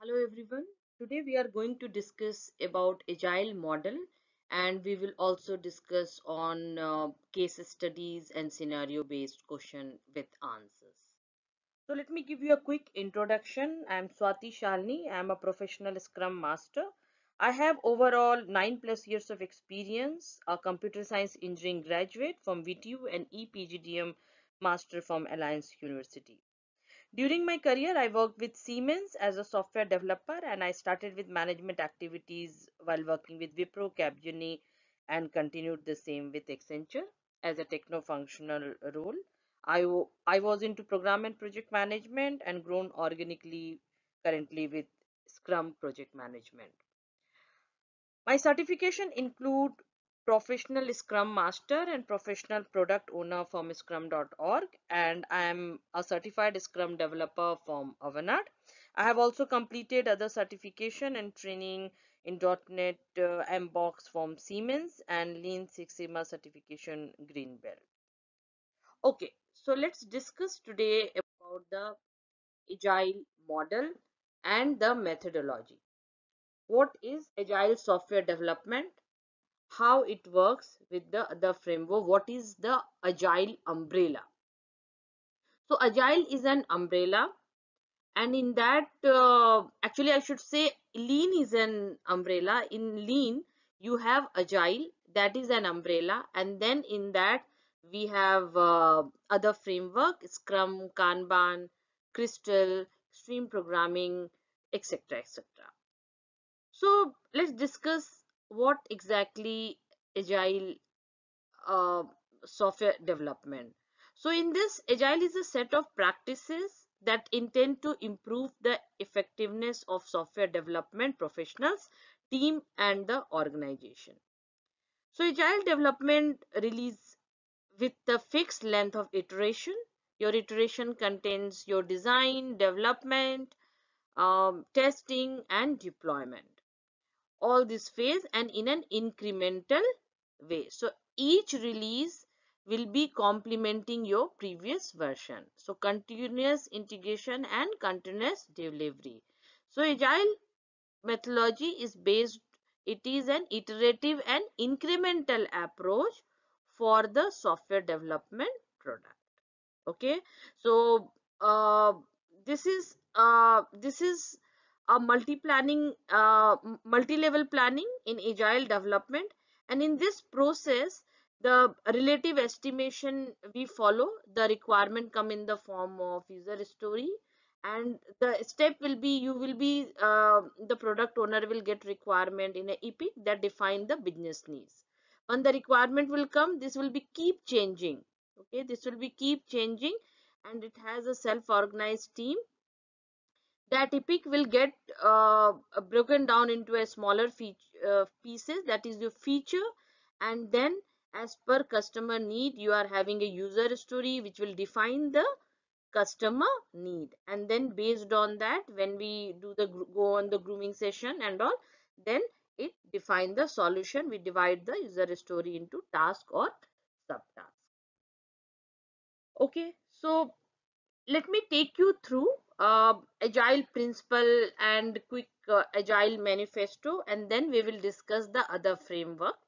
Hello everyone. Today we are going to discuss about agile model, and we will also discuss on case studies and scenario based question with answers. So let me give you a quick introduction. I am Swati Shalni. I am a professional Scrum Master. I have overall 9+ years of experience, a computer science engineering graduate from VTU and EPGDM master from Alliance University. During my career, I worked with Siemens as a software developer, and I started with management activities while working with Wipro, Capgemini, and continued the same with Accenture as a techno-functional role. I was into program and project management and grown organically currently with Scrum project management. My certification include professional Scrum Master and professional product owner from scrum.org, and I am a certified Scrum developer from Avanade. I have also completed other certification and training in .NET MBox from Siemens and Lean Six Sigma certification Green Belt. Okay, so let's discuss today about the agile model and the methodology. What is agile software development? How it works with the other framework? What is the agile umbrella? So agile is an umbrella, and in that actually I should say lean is an umbrella. In lean you have agile, that is an umbrella, and then in that we have other framework: scrum, kanban, crystal, stream programming, etc, etc. So let's discuss what exactly agile uh, software development. So in this, agile is a set of practices that intend to improve the effectiveness of software development professionals, team, and the organization. So agile development release with the fixed length of iteration. Your iteration contains your design, development, testing, and deployment. All this phase and in an incremental way. So each release will be complementing your previous version. So continuous integration and continuous delivery. So agile methodology is based, it is an iterative and incremental approach for the software development product. Okay, so this is a multi-level planning in agile development, and in this process the relative estimation we follow. The requirement come in the form of user story, and the step will be, you will be the product owner will get requirement in a epic that define the business needs. When the requirement will come, this will be keep changing. Okay, this will be keep changing, and it has a self-organized team. That epic will get broken down into a smaller pieces, that is your feature, and then as per customer need you are having a user story which will define the customer need, and then based on that when we do the go on the grooming session and all, then it define the solution. We divide the user story into task or subtask. Okay, so let me take you through agile principle and quick agile manifesto, and then we will discuss the other framework.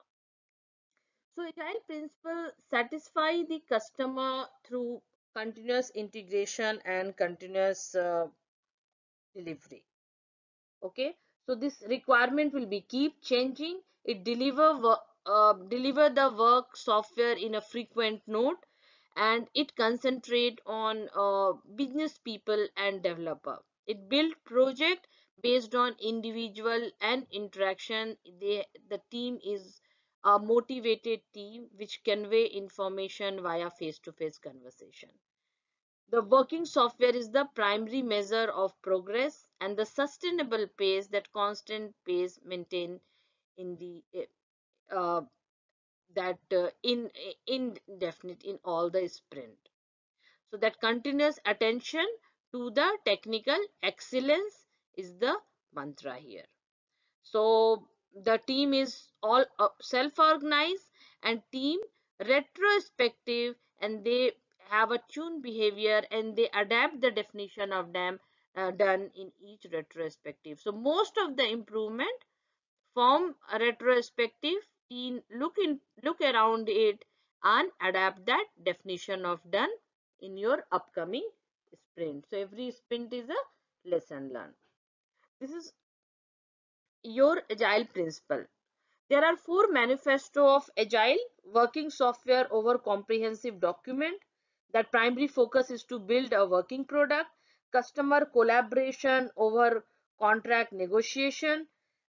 So agile principle satisfy the customer through continuous integration and continuous delivery. Okay, so this requirement will be keep changing. It deliver the work software in a frequent node, and it concentrate on business people and developer. It build project based on individual and interaction. The team is a motivated team which convey information via face-to-face conversation. The working software is the primary measure of progress, and the sustainable pace, that constant pace maintained in the that indefinite in all the sprint. So that continuous attention to the technical excellence is the mantra here. So the team is all self-organized and team retrospective, and they have a tuned behavior and they adapt the definition of them done in each retrospective. So most of the improvement from a retrospective in look around it and adapt that definition of done in your upcoming sprint. So every sprint is a lesson learned. This is your agile principle. There are four manifesto of agile working software over comprehensive document. That primary focus is to build a working product, customer collaboration over contract negotiation,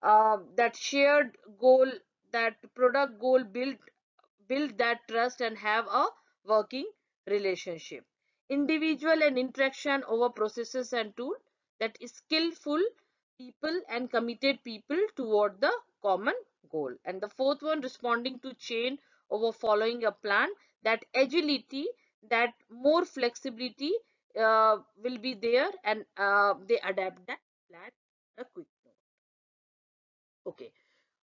that shared goal, that product goal, build that trust and have a working relationship. Individual and interaction over processes and tool, that is skillful people and committed people toward the common goal. And the fourth one, responding to change over following a plan, that agility, that more flexibility will be there, and they adapt that plan a quick note. Okay,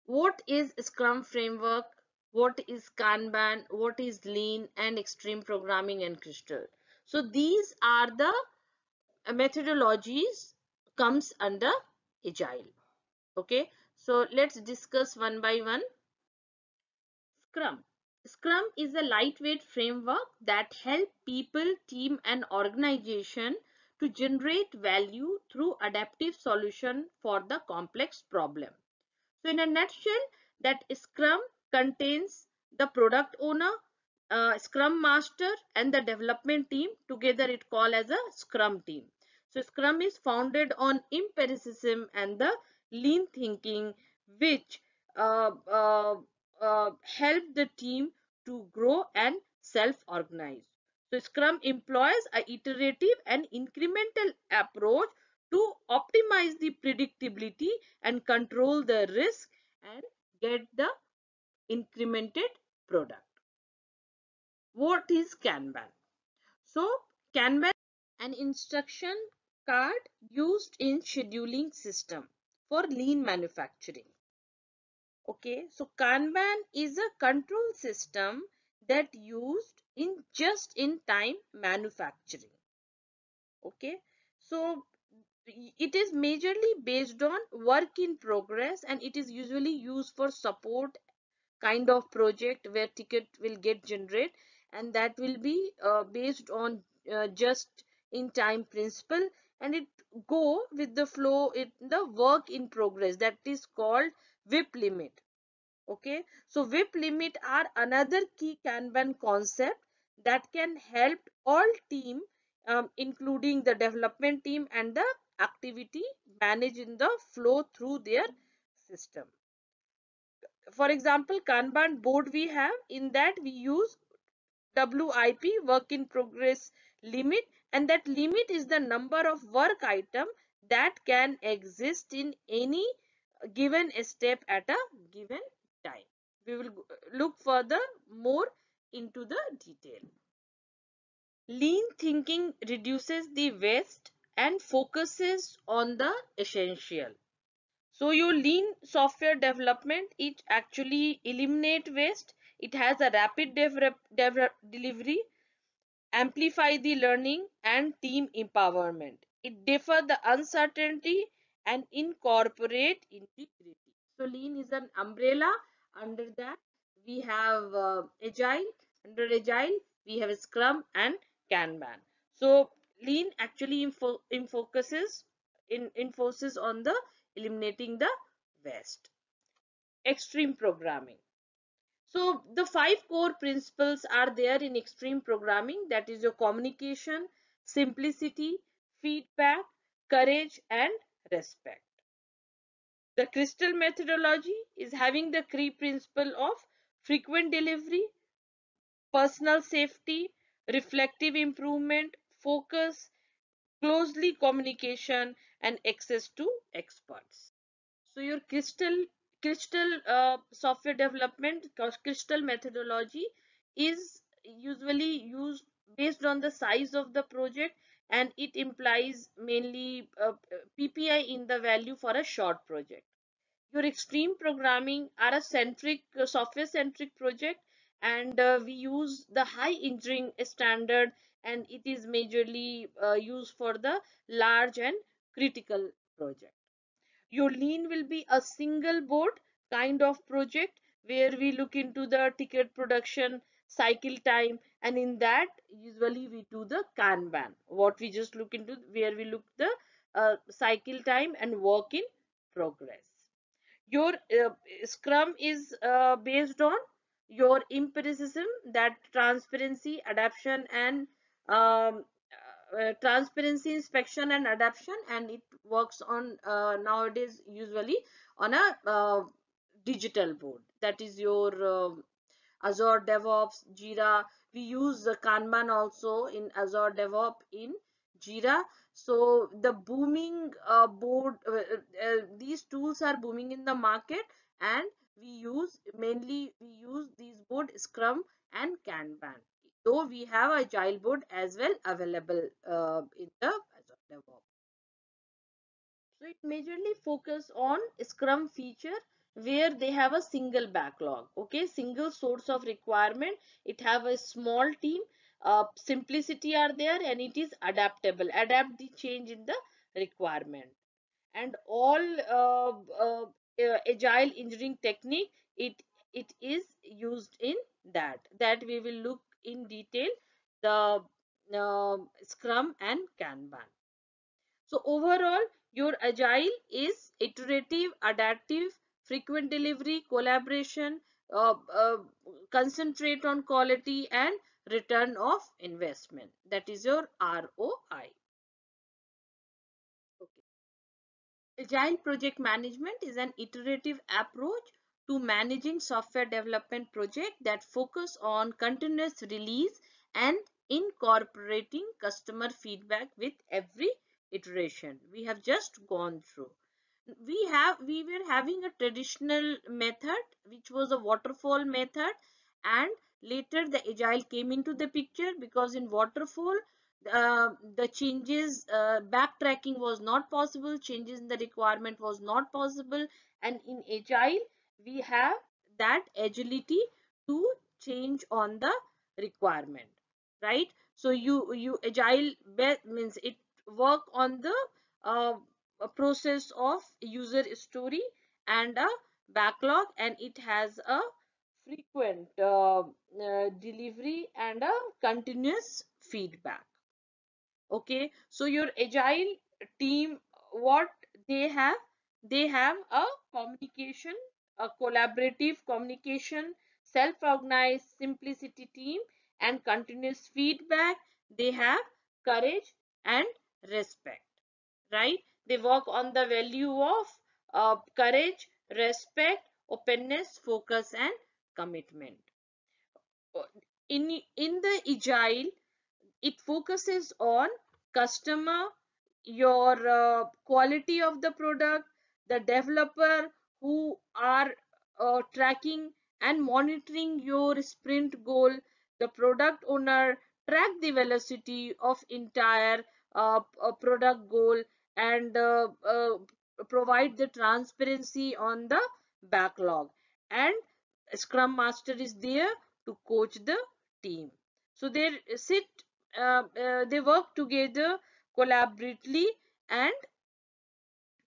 what is Scrum framework? What is Kanban? What is Lean and Extreme Programming and Crystal? So these are the methodologies comes under Agile. Okay, so let's discuss one by one. Scrum. Scrum is a lightweight framework that helps people, team and organization to generate value through adaptive solution for the complex problem. So in a nutshell, that Scrum contains the product owner, Scrum master and the development team. Together it called as a Scrum team. So Scrum is founded on empiricism and the lean thinking, which help the team to grow and self-organize. So Scrum employs a iterative and incremental approach to optimize the predictability and control the risk and get the incremented product. What is Kanban? So Kanban is an instruction card used in scheduling system for lean manufacturing. Okay, so Kanban is a control system that used in just in time manufacturing. Okay, so it is majorly based on work in progress, and it is usually used for support kind of project where ticket will get generated, and that will be based on just in time principle, and it go with the flow in the work in progress, that is called WIP limit. Okay, so WIP limit are another key Kanban concept that can help all team, including the development team and the activity, manage in the flow through their system. For example, Kanban board we have, in that we use WIP, work in progress limit, and that limit is the number of work item that can exist in any given step at a given time. We will look further more into the detail. Lean thinking reduces the waste and focuses on the essential. So your lean software development, it actually eliminate waste. It has a rapid delivery, amplify the learning and team empowerment. It defer the uncertainty and incorporate integrity. So lean is an umbrella. Under that we have agile. Under agile we have Scrum and Kanban. So lean actually focuses on the eliminating the waste. Extreme programming. So the five core principles are there in extreme programming, that is your communication, simplicity, feedback, courage and respect. The crystal methodology is having the key principle of frequent delivery, personal safety, reflective improvement, focus, closely communication and access to experts. So your crystal software development, crystal methodology is usually used based on the size of the project, and it implies mainly PPI in the value for a short project. Your extreme programming are a software centric project, and we use the high engineering standard and it is majorly used for the large and critical project. Your lean will be a single board kind of project where we look into the ticket production, cycle time, and in that usually we do the Kanban. What we just look into, where we look the cycle time and work in progress. Your Scrum is based on your empiricism, that transparency, adaptation, and um, transparency, inspection, and adaptation, and it works on nowadays usually on a digital board. That is your Azure DevOps, Jira. We use the Kanban also in Azure DevOps in Jira. So the booming board, these tools are booming in the market, and we use these board Scrum and Kanban. Though we have Agile board as well available in the Azure DevOps. So it majorly focus on Scrum feature where they have a single backlog, okay, single source of requirement. It have a small team, simplicity are there, and it is adaptable, adapt the change in the requirement, and all agile engineering technique, it is used in that we will look in detail the Scrum and Kanban. So overall, your agile is iterative, adaptive, frequent delivery, collaboration, concentrate on quality and return of investment. That is your ROI. Okay. Agile project management is an iterative approach to managing software development projects that focus on continuous release and incorporating customer feedback with every iteration. We have just gone through. We were having a traditional method which was a waterfall method, and later the agile came into the picture, because in waterfall the changes, backtracking was not possible, changes in the requirement was not possible, and in agile we have that agility to change on the requirement, right? So you agile means it work on the uh, a process of user story and a backlog, and it has a frequent delivery and a continuous feedback. Okay, so your agile team, what they have, they have a communication, a collaborative communication, self-organized simplicity team, and continuous feedback. They have courage and respect, right? They work on the value of courage, respect, openness, focus, and commitment. In the agile, it focuses on customer, your quality of the product, the developer who are tracking and monitoring your sprint goal, the product owner track the velocity of entire product goal, and provide the transparency on the backlog, and Scrum Master is there to coach the team. So they work together collaboratively, and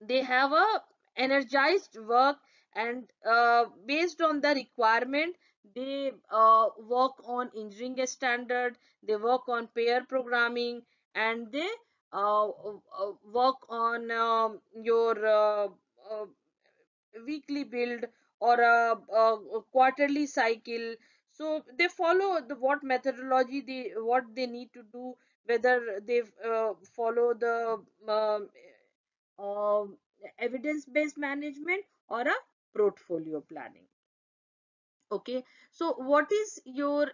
they have a energized work, and based on the requirement they work on engineering standard, they work on pair programming, and they work on your uh, weekly build or a quarterly cycle. So they follow the what methodology, they what they need to do, whether they follow the um, evidence based management or a portfolio planning. Okay, so what is your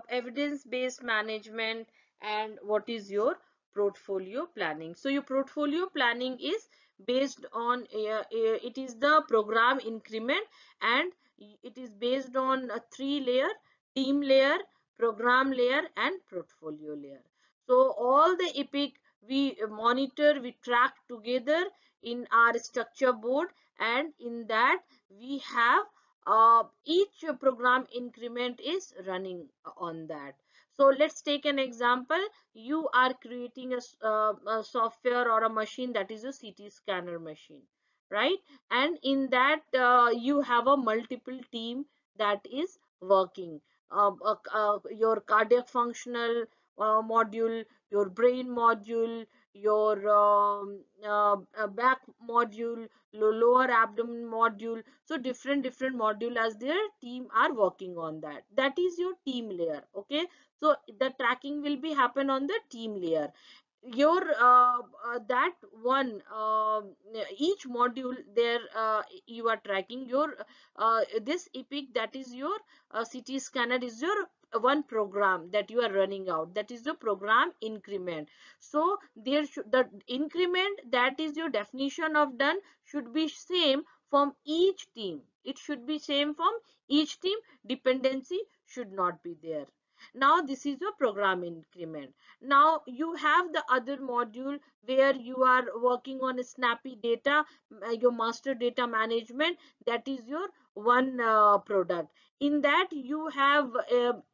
evidence based management and what is your portfolio planning? So your portfolio planning is based on it is the program increment, and it is based on a three layer: team layer, program layer, and portfolio layer. So all the epic we monitor, we track together in our structure board, and in that we have each program increment is running on that. So let's take an example. You are creating a software or a machine that is a CT scanner machine, right? And in that you have a multiple team that is working. Your cardiac functional module, your brain module, your back module, lower abdomen module. So different module as their team are working on that. That is your team layer. Okay, so the tracking will be happen on the team layer. Your that one each module there you are tracking your this epic, that is your CT scanner, is your one program that you are running out, that is the program increment. So there should, the increment, that is your definition of done, should be same from each team. It should be same from each team. Dependency should not be there. Now this is your program increment. Now you have the other module where you are working on snappy data, your master data management, that is your one product. In that you have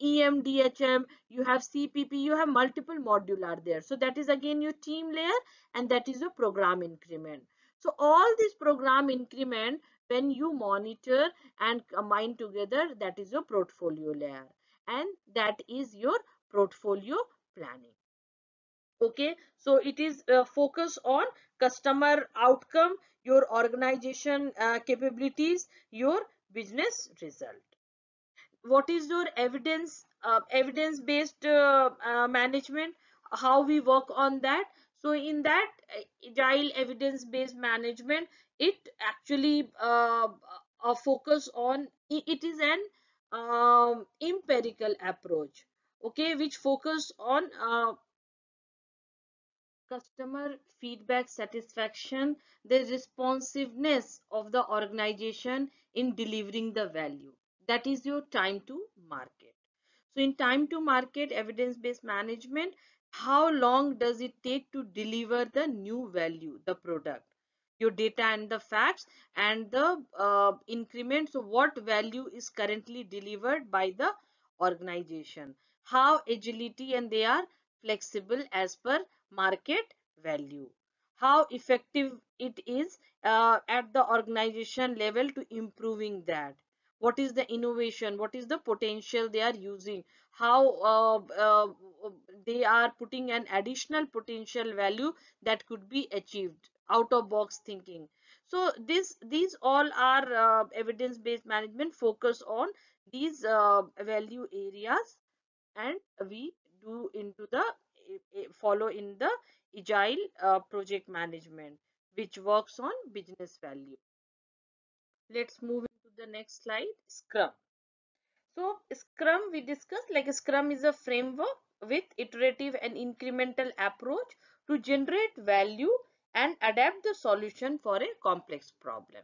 EMDHM, you have CPP, you have multiple module are there. So that is again your team layer, and that is your program increment. So all this program increment, when you monitor and combine together, that is your portfolio layer, and that is your portfolio planning. Okay, so it is focus on customer outcome, your organization capabilities, your business result. What is your evidence based management, how we work on that? So in that agile evidence based management, it actually focus on, it is an empirical approach, okay, which focus on customer feedback satisfaction, the responsiveness of the organization in delivering the value. That is your time to market. So in time to market evidence based management, how long does it take to deliver the new value, the product, your data and the facts, and the increments of what value is currently delivered by the organization, how agility and they are flexible as per market value, how effective it is at the organization level to improving that, what is the innovation, what is the potential they are using, how they are putting an additional potential value that could be achieved, out of box thinking. So these all are evidence based management focus on these value areas, and we do into the follow in the agile project management, which works on business value. Let's move into the next slide. Scrum. So Scrum we discussed, like Scrum is a framework with iterative and incremental approach to generate value and adapt the solution for a complex problem.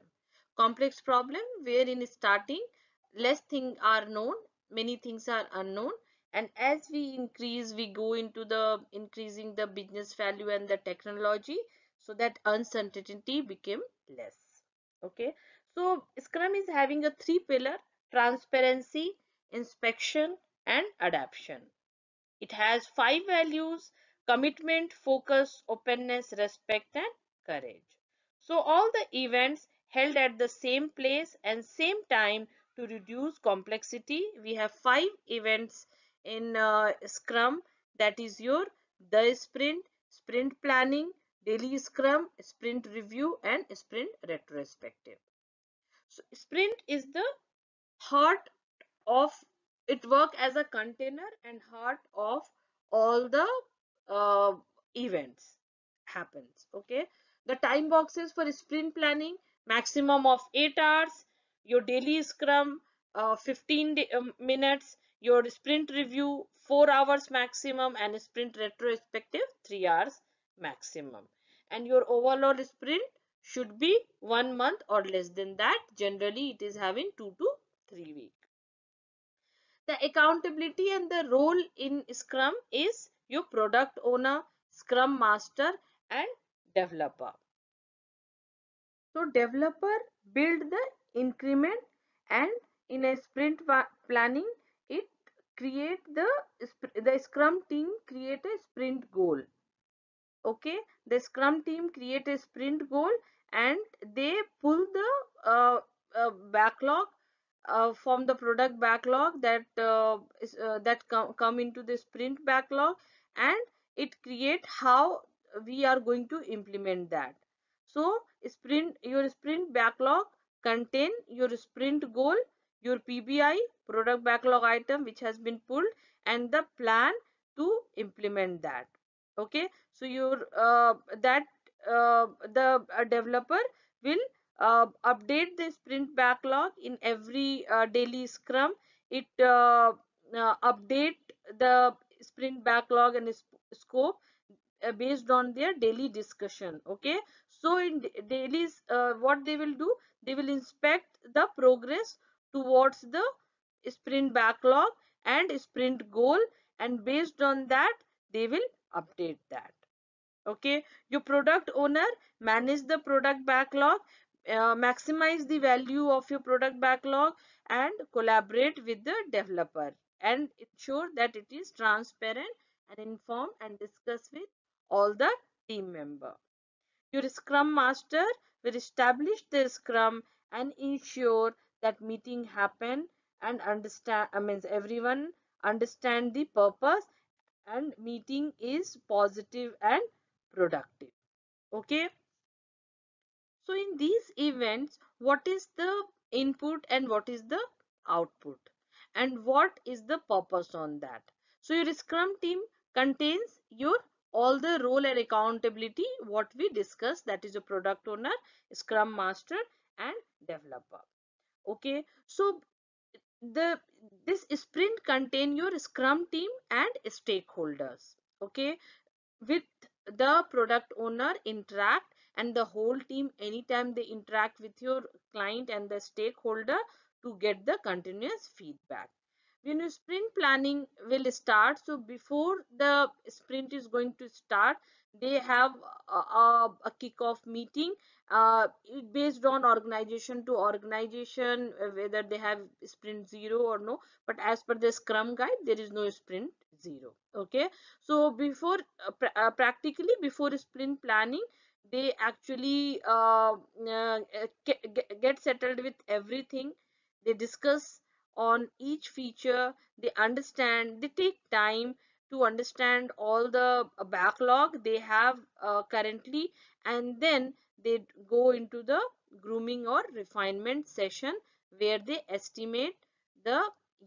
Complex problem where in starting less things are known, many things are unknown, and as we increase, we go into the increasing the business value and the technology, so that uncertainty became less. Okay, so Scrum is having a three pillar: transparency, inspection, and adaptation. It has five values: commitment, focus, openness, respect, and courage. So all the events held at the same place and same time to reduce complexity. We have five events in Scrum, that is your the sprint, sprint planning, daily Scrum, sprint review, and sprint retrospective. So sprint is the heart of it, work as a container and heart of all the uh, events happens. Okay, the time boxes for sprint planning: maximum of 8 hours, your daily scrum 15 minutes, your sprint review 4 hours maximum, and sprint retrospective 3 hours maximum. And your overall sprint should be 1 month or less than that. Generally it is having 2 to 3 weeks. The accountability and the role in Scrum is your product owner, Scrum master, and developer. So developer build the increment, and in a sprint planning it create the Scrum team create a sprint goal. Okay, the Scrum team create a sprint goal, and they pull the backlog from the product backlog that come into the sprint backlog, and it create how we are going to implement that. So your sprint backlog contain your sprint goal, your PBI, product backlog item, which has been pulled, and the plan to implement that. Okay, so your that the developer will update the sprint backlog in every daily scrum. It update the sprint backlog and scope based on their daily discussion. Okay, so in dailies, what they will do, they will inspect the progress towards the sprint backlog and sprint goal, and based on that they will update that. Okay, your product owner manage the product backlog, maximize the value of your product backlog, and collaborate with the developer, and ensure that it is transparent and informed and discuss with all the team member. Your scrum master will establish the scrum and ensure that meeting happen and understand, means everyone understand the purpose, and meeting is positive and productive. Okay, so in these events, what is the input and what is the output, and what is the purpose on that? So your scrum team contains your all the role and accountability what we discussed, that is a product owner, scrum master, and developer. Okay, so the this sprint contain your scrum team and stakeholders. Okay, with the product owner interact, and the whole team anytime they interact with your client and the stakeholder to get the continuous feedback. When your sprint planning will start, so before the sprint is going to start, they have a kickoff meeting based on organization to organization, whether they have sprint 0 or no, but as per the scrum guide there is no sprint 0. Okay, so before practically before sprint planning, they actually get settled with everything. They discuss on each feature, they understand, they take time to understand all the backlog they have currently, and then they go into the grooming or refinement session where they estimate the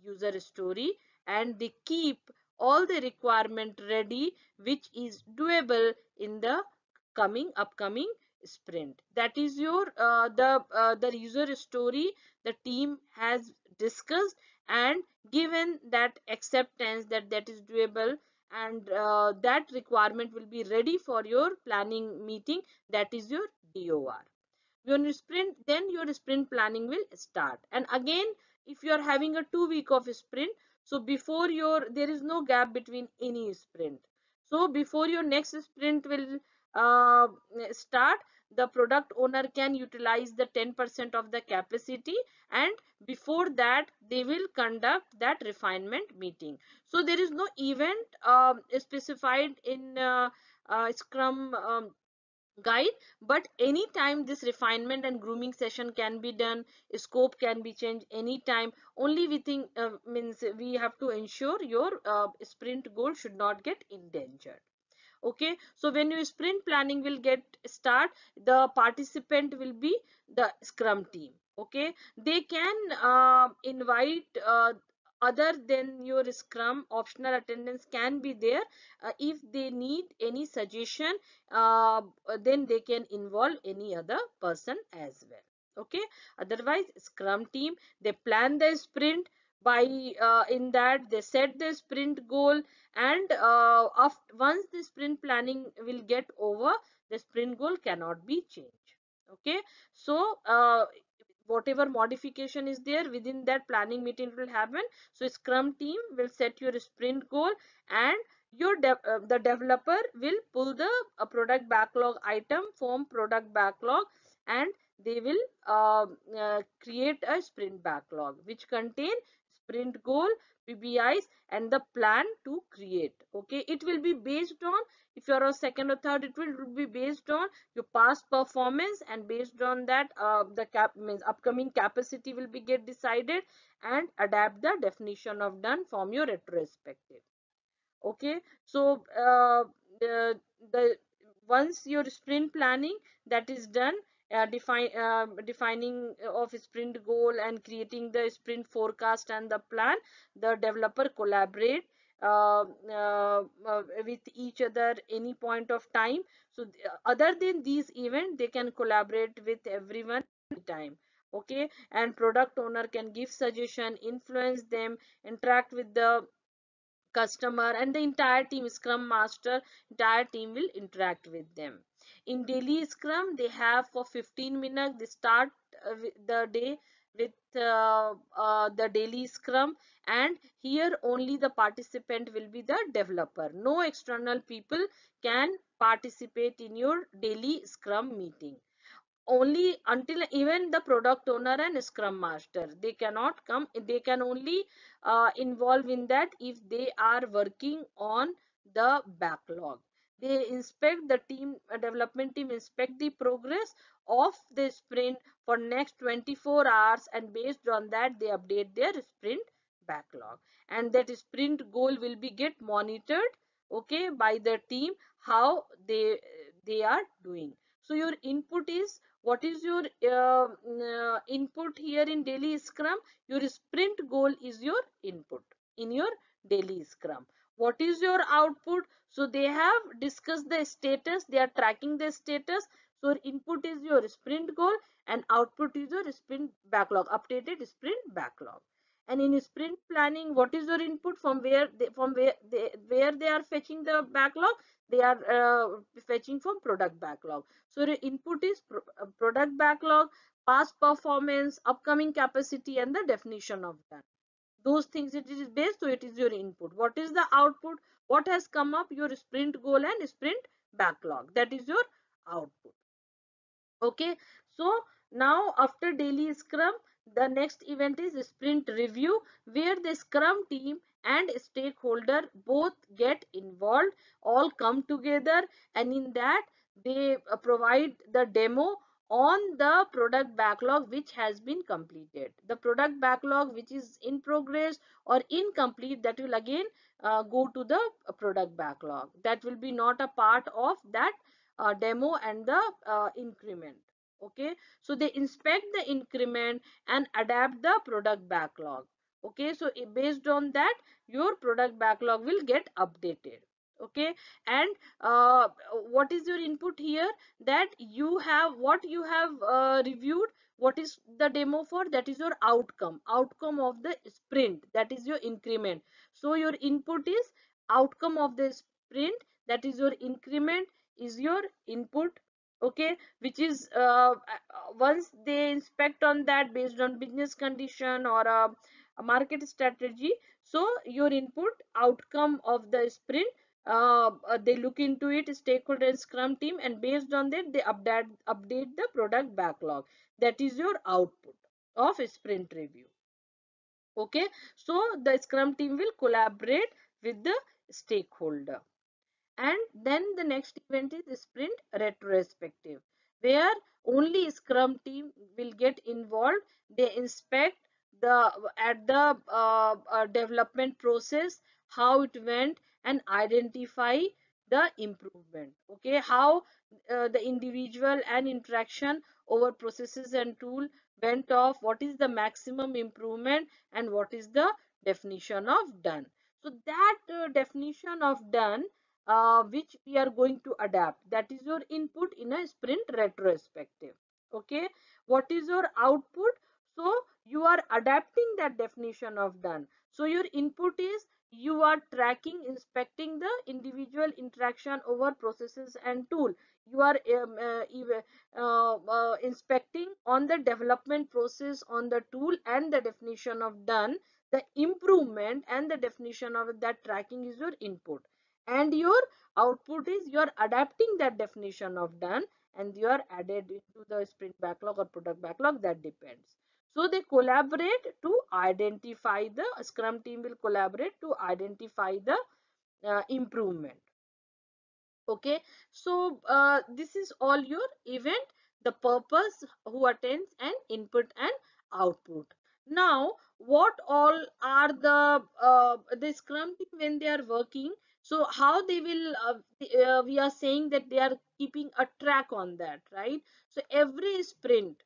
user story, and they keep all the requirement ready which is doable in the upcoming sprint. That is your the user story the team has discussed and given that acceptance that that is doable, and that requirement will be ready for your planning meeting, that is your DOR. When you sprint, then your sprint planning will start. And again, if you are having a 2 week of sprint, so before your there is no gap between any sprint, so before your next sprint will uh, start, the product owner can utilize the 10% of the capacity, and before that they will conduct that refinement meeting. So there is no event specified in scrum guide, but anytime this refinement and grooming session can be done, scope can be changed anytime. Only we think means we have to ensure your sprint goal should not get endangered. Okay, so when your sprint planning will get start, the participant will be the scrum team. Okay, they can invite other than your scrum, optional attendance can be there. If they need any suggestion, uh, then they can involve any other person as well. Okay, otherwise scrum team, they plan the sprint by in that they set the sprint goal, and once the sprint planning will get over, the sprint goal cannot be changed. Okay, so whatever modification is there within that planning meeting will happen. So scrum team will set your sprint goal, and the developer will pull the product backlog item from product backlog, and they will create a sprint backlog which contain sprint goal, PBIs, and the plan to create. Okay, it will be based on, if you're a second or third, it will be based on your past performance, and based on that the cap means upcoming capacity will be get decided, and adapt the definition of done from your retrospective. Okay, so the once your sprint planning that is done, defining of sprint goal and creating the sprint forecast and the plan, the developer collaborate with each other any point of time. So other than these events, they can collaborate with everyone time. Okay, and product owner can give suggestion, influence them, interact with the customer, and the entire team, scrum master entire team will interact with them. In daily scrum, they have for 15 minutes, they start the day with the daily scrum, and here only the participant will be the developer. No external people can participate in your daily scrum meeting. Only until even the product owner and scrum master, they cannot come, they can only involve in that if they are working on the backlog. They inspect the team, development team inspect the progress of the sprint for next 24 hours, and based on that they update their sprint backlog, and that sprint goal will be get monitored, okay, by the team, how they are doing. So your input is, what is your input here in daily scrum? Your sprint goal is your input in your daily scrum. What is your output? So they have discussed the status, they are tracking the status. So input is your sprint goal, and output is your sprint backlog, updated sprint backlog. And in sprint planning, what is your input? From where they are fetching the backlog? They are fetching from product backlog. So the input is product backlog, past performance, upcoming capacity, and the definition of that. Those things it is based, so it is your input. What is the output? What has come up? Your sprint goal and sprint backlog. That is your output. Okay, so now after daily scrum, the next event is sprint review, where the scrum team and stakeholder both get involved, all come together, and in that they provide the demo on the product backlog which has been completed. The product backlog which is in progress or incomplete, that will again go to the product backlog. That will be not a part of that demo and the increment. Okay, so they inspect the increment and adapt the product backlog. Okay, so based on that your product backlog will get updated. Okay, and what is your input here? That you have, what you have reviewed, what is the demo for? That is your outcome of the sprint, that is your increment. So your input is outcome of the sprint, that is your increment is your input. Okay, which is once they inspect on that based on business condition or a market strategy, so your input outcome of the sprint, they look into it, stakeholder and scrum team, and based on that they update the product backlog. That is your output of sprint review. Okay, so the scrum team will collaborate with the stakeholder. And then the next event is sprint retrospective, where only scrum team will get involved. They inspect the at the development process, how it went, and identify the improvement. Okay, how the individual and interaction over processes and tool went off, what is the maximum improvement, and what is the definition of done. So that definition of done, which we are going to adapt, that is your input in a sprint retrospective. Okay, what is your output? So you are adapting that definition of done. So your input is, you are tracking, inspecting the individual interaction over processes and tool. You are inspecting on the development process, on the tool, and the definition of done. The improvement and the definition of that tracking is your input, and your output is you are adapting that definition of done, and you are added into the sprint backlog or product backlog, that depends. So they collaborate to identify the Scrum team will collaborate to identify the improvement. Okay, so this is all your event, the purpose, who attends, and input and output. Now what all are the Scrum team when they are working, so how they will we are saying that they are keeping a track on that, right? So every sprint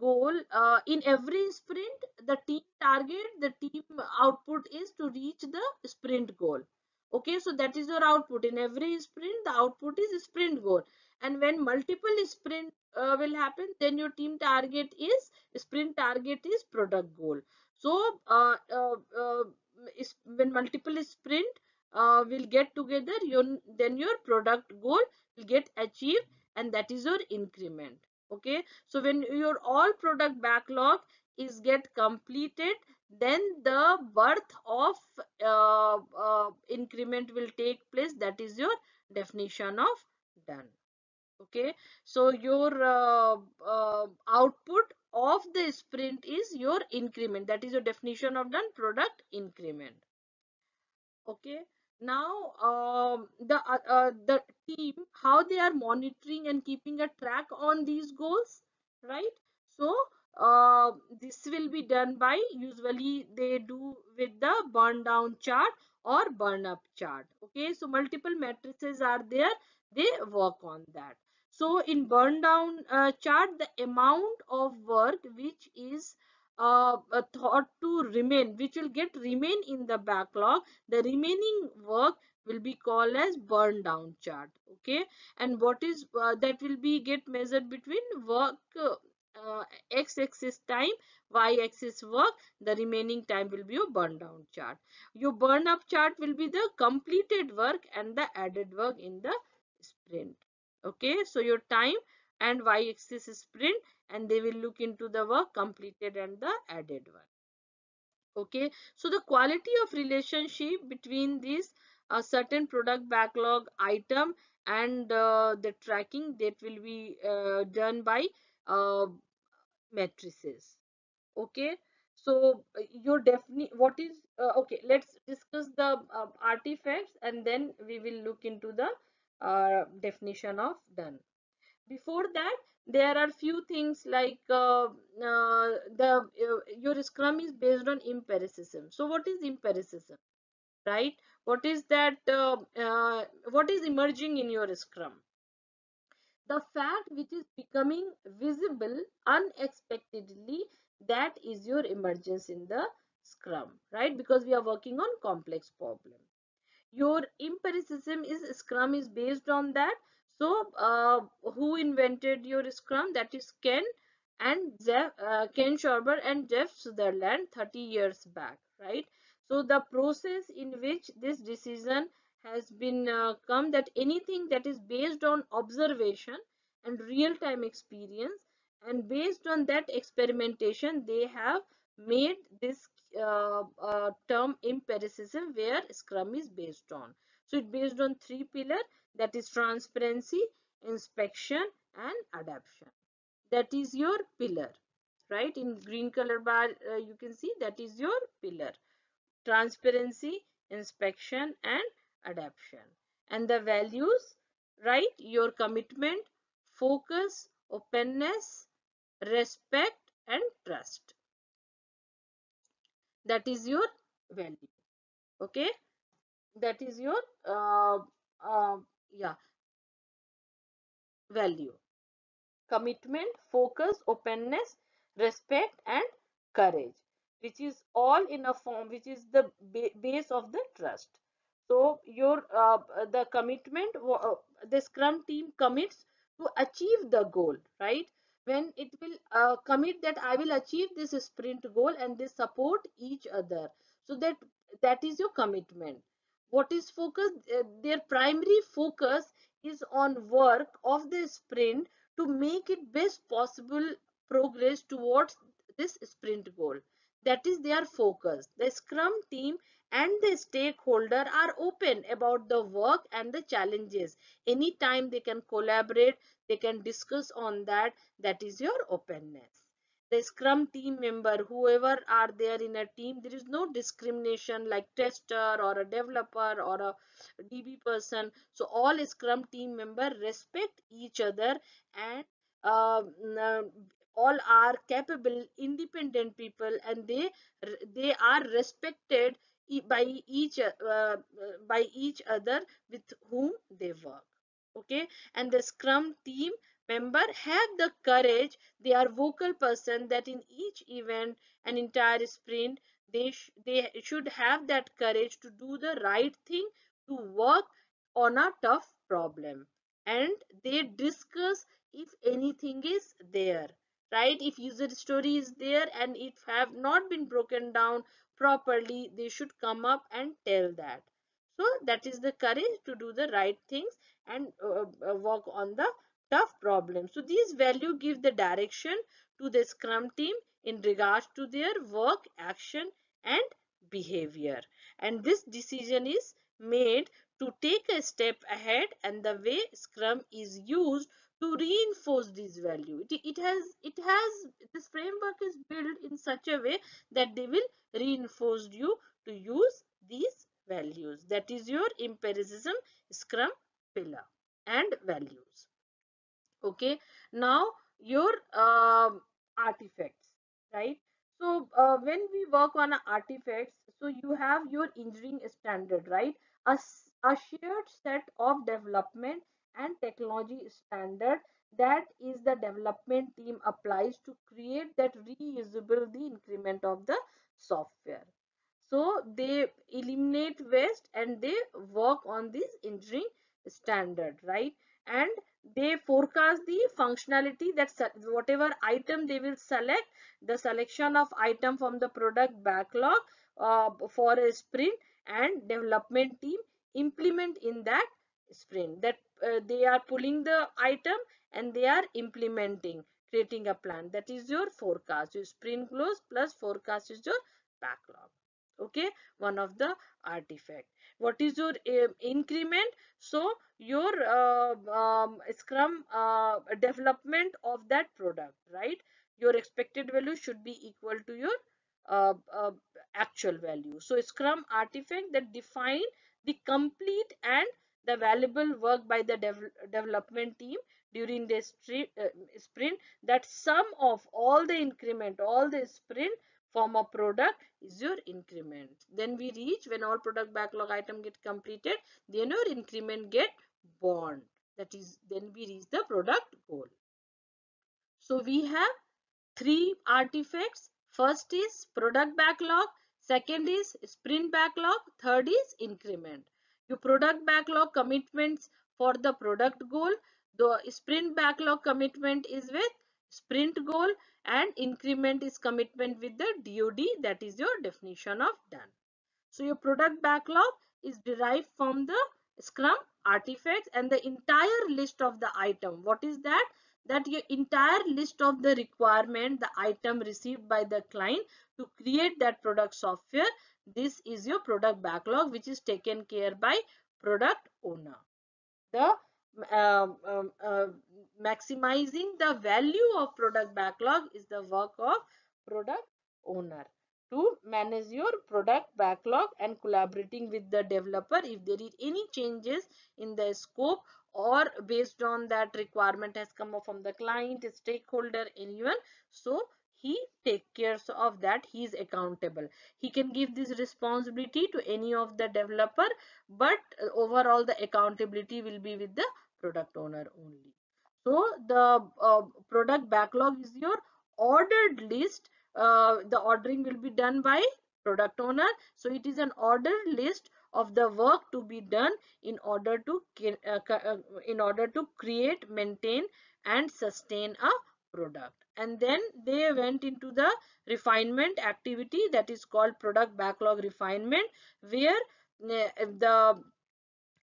goal, in every sprint the team target, the team output is to reach the sprint goal. Okay, so that is your output. In every sprint the output is sprint goal, and when multiple sprint will happen, then your team target is sprint target is product goal. So when multiple sprint will get together, then your product goal will get achieved, and that is your increment. Okay, so when your all product backlog is get completed, then the birth of increment will take place. That is your definition of done. Okay, so your output of the sprint is your increment. That is your definition of done, product increment. Okay, now the team, how they are monitoring and keeping a track on these goals, right? So this will be done by, usually they do with the burn down chart or burn up chart. Okay, so multiple matrices are there, they work on that. So in burn down chart, the amount of work which is thought to remain, which will get remain in the backlog, the remaining work will be called as burn down chart. Okay, and what is that will be get measured between work x-axis time, y-axis work, the remaining time will be your burn down chart. Your burn up chart will be the completed work and the added work in the sprint. Okay, so your time and y-axis is sprint, and they will look into the work completed and the added work. Okay, so the quality of relationship between these certain product backlog item and the tracking, that will be done by uh, matrices. Okay, so your definitely what is okay, let's discuss the artifacts, and then we will look into the definition of done. Before that, there are few things like the your Scrum is based on empiricism. So what is empiricism, right? What is that what is emerging in your Scrum? The fact which is becoming visible unexpectedly, that is your emergence in the Scrum, right? Because we are working on complex problem. Your empiricism is Scrum is based on that. So who invented your Scrum? That is Ken Schorber and Jeff Sutherland 30 years back, right? So the process in which this decision has been come, that anything that is based on observation and real-time experience, and based on that experimentation, they have made this term empiricism, where Scrum is based on. So it's based on three pillars, that is transparency, inspection, and adaptation. That is your pillar, right? In green color bar, you can see that is your pillar: transparency, inspection, and adaptation. And the values, right? Your commitment, focus, openness, respect, and trust. That is your value. Okay, that is your uh, yeah, value: commitment, focus, openness, respect, and courage, which is all in a form which is the base of the trust. So your the commitment, the Scrum team commits to achieve the goal, right? When it will commit that I will achieve this sprint goal, and they support each other, so that is your commitment. What is focus? Their primary focus is on work of the sprint to make it best possible progress towards this sprint goal. That is their focus. The Scrum team and the stakeholder are open about the work and the challenges. Anytime they can collaborate, they can discuss on that. That is your openness. The scrum team member, whoever are there in a team, there is no discrimination like tester or a developer or a DB person. So all scrum team member respect each other, and uh, all are capable independent people, and they are respected by each other with whom they work. Okay, and the scrum team member have the courage, they are vocal person, that in each event, an entire sprint, they should have that courage to do the right thing, to work on a tough problem, and they discuss if anything is there, right? If user story is there and it have not been broken down properly, they should come up and tell that. So that is the courage to do the right things and work on the tough problems. So these value give the direction to the scrum team in regards to their work, action, and behavior. And this decision is made to take a step ahead, and the way scrum is used to reinforce this value. It has this framework is built in such a way that they will reinforce you to use these values. That is your empiricism scrum pillar and values. Okay, now your artifacts, right? So when we work on artifacts, so you have your engineering standard, right? A shared set of development and technology standard that is the development team applies to create that reusable the increment of the software. So they eliminate waste and they work on this engineering standard, right? And they forecast the functionality, that whatever item they will select, the selection of item from the product backlog for a sprint, and development team implement in that sprint, that they are pulling the item and they are implementing, creating a plan. That is your forecast. Your sprint close plus forecast is your backlog. Okay, one of the artifact. What is your increment? So your scrum development of that product, right? Your expected value should be equal to your uh, uh, actual value. So scrum artifact that define the complete and the valuable work by the development team during the sprint, that sum of all the increment, all the sprint form a product is your increment. Then we reach, when all product backlog item get completed, then your increment get born. That is, then we reach the product goal. So we have three artifacts. First is product backlog, second is sprint backlog, third is increment. Your product backlog commitments for the product goal, the sprint backlog commitment is with sprint goal, and increment is commitment with the DOD, that is your definition of done. So your product backlog is derived from the Scrum artifacts and the entire list of the item. What is that? That your entire list of the requirement, the item received by the client to create that product software. This is your product backlog, which is taken care by product owner. The maximizing the value of product backlog is the work of product owner to manage your product backlog and collaborating with the developer if there is any changes in the scope, or based on that requirement has come up from the client, stakeholder, anyone. So he take care of that, he is accountable. He can give this responsibility to any of the developer, but overall the accountability will be with the product owner only. So the product backlog is your ordered list. The ordering will be done by product owner. So it is an ordered list of the work to be done in order to create, maintain, and sustain a product. And then they went into the refinement activity, that is called product backlog refinement, where the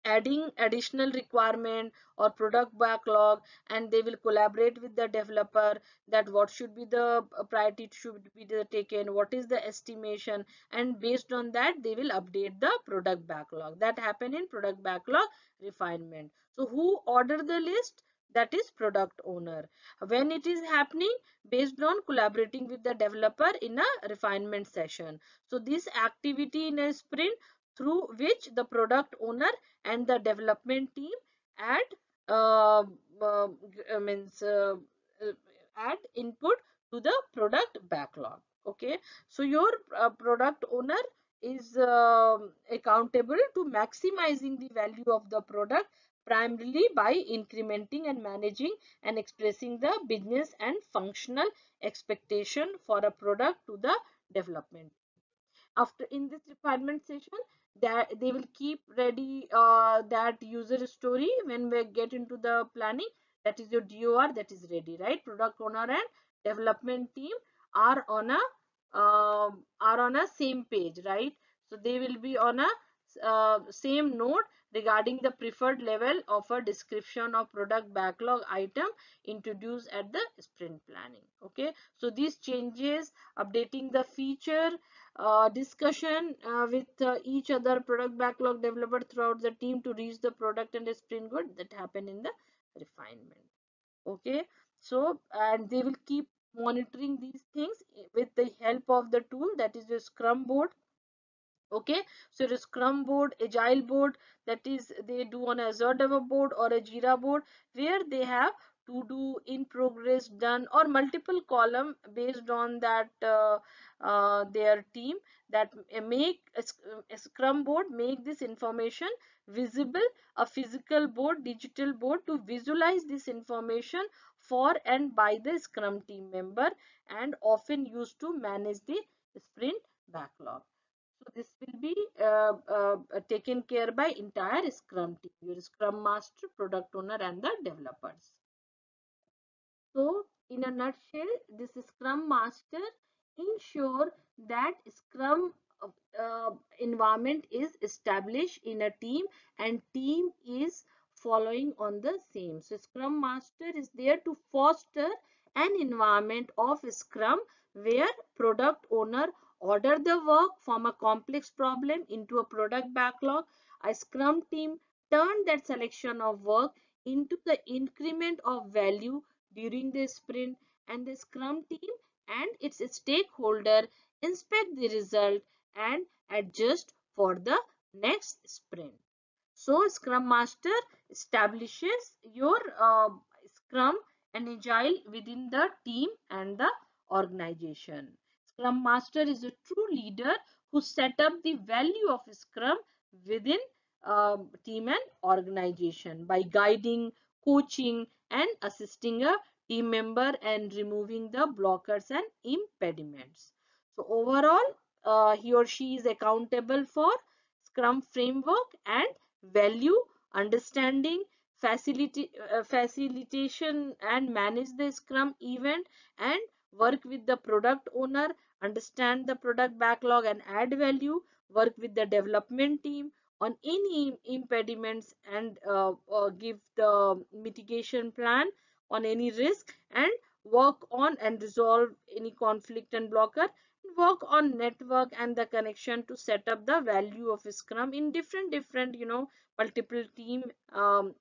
adding additional requirement or product backlog, and they will collaborate with the developer that what should be the priority should be taken, what is the estimation, and based on that they will update the product backlog. That happen in product backlog refinement. So who order the list? That is product owner. When it is happening? Based on collaborating with the developer in a refinement session. So this activity in a sprint through which the product owner and the development team add uh, uh, means uh, add input to the product backlog. Okay, so your product owner is accountable to maximizing the value of the product primarily by incrementing and managing and expressing the business and functional expectation for a product to the development. After in this requirement session, that they will keep ready that user story. When we get into the planning, that is your DOR, that is ready, right? Product owner and development team are on a same page, right? So they will be on a same note regarding the preferred level of a description of product backlog item introduced at the sprint planning. Okay, so these changes, updating the feature, discussion with each other product backlog developer throughout the team to reach the product and the sprint goal, that happen in the refinement. Okay, so and they will keep monitoring these things with the help of the tool, that is the scrum board. Okay, so the scrum board, agile board, that is they do on a Azure DevOps board or a Jira board, where they have to do, in progress, done, or multiple column based on that their team, that make a scrum board make this information visible, a physical board, digital board, to visualize this information for and by the scrum team member, and often used to manage the sprint backlog. So this will be taken care by entire Scrum team, your Scrum Master, Product Owner, and the developers. So, in a nutshell, this Scrum Master ensure that Scrum environment is established in a team, and team is following on the same. So, Scrum Master is there to foster an environment of Scrum where product owner order the work from a complex problem into a product backlog. A Scrum team turn that selection of work into the increment of value during the sprint, and the scrum team and its stakeholder inspect the result and adjust for the next sprint. So Scrum Master establishes your Scrum and Agile within the team and the organization. Scrum Master is a true leader who set up the value of Scrum within team and organization by guiding, coaching, and assisting a team member and removing the blockers and impediments. So overall, he or she is accountable for Scrum framework and value understanding, facilitation and manage the Scrum event, and work with the product owner, understand the product backlog and add value, work with the development team on any impediments, and give the mitigation plan on any risk, and work on and resolve any conflict and blocker, work on network and the connection to set up the value of Scrum in different multiple team,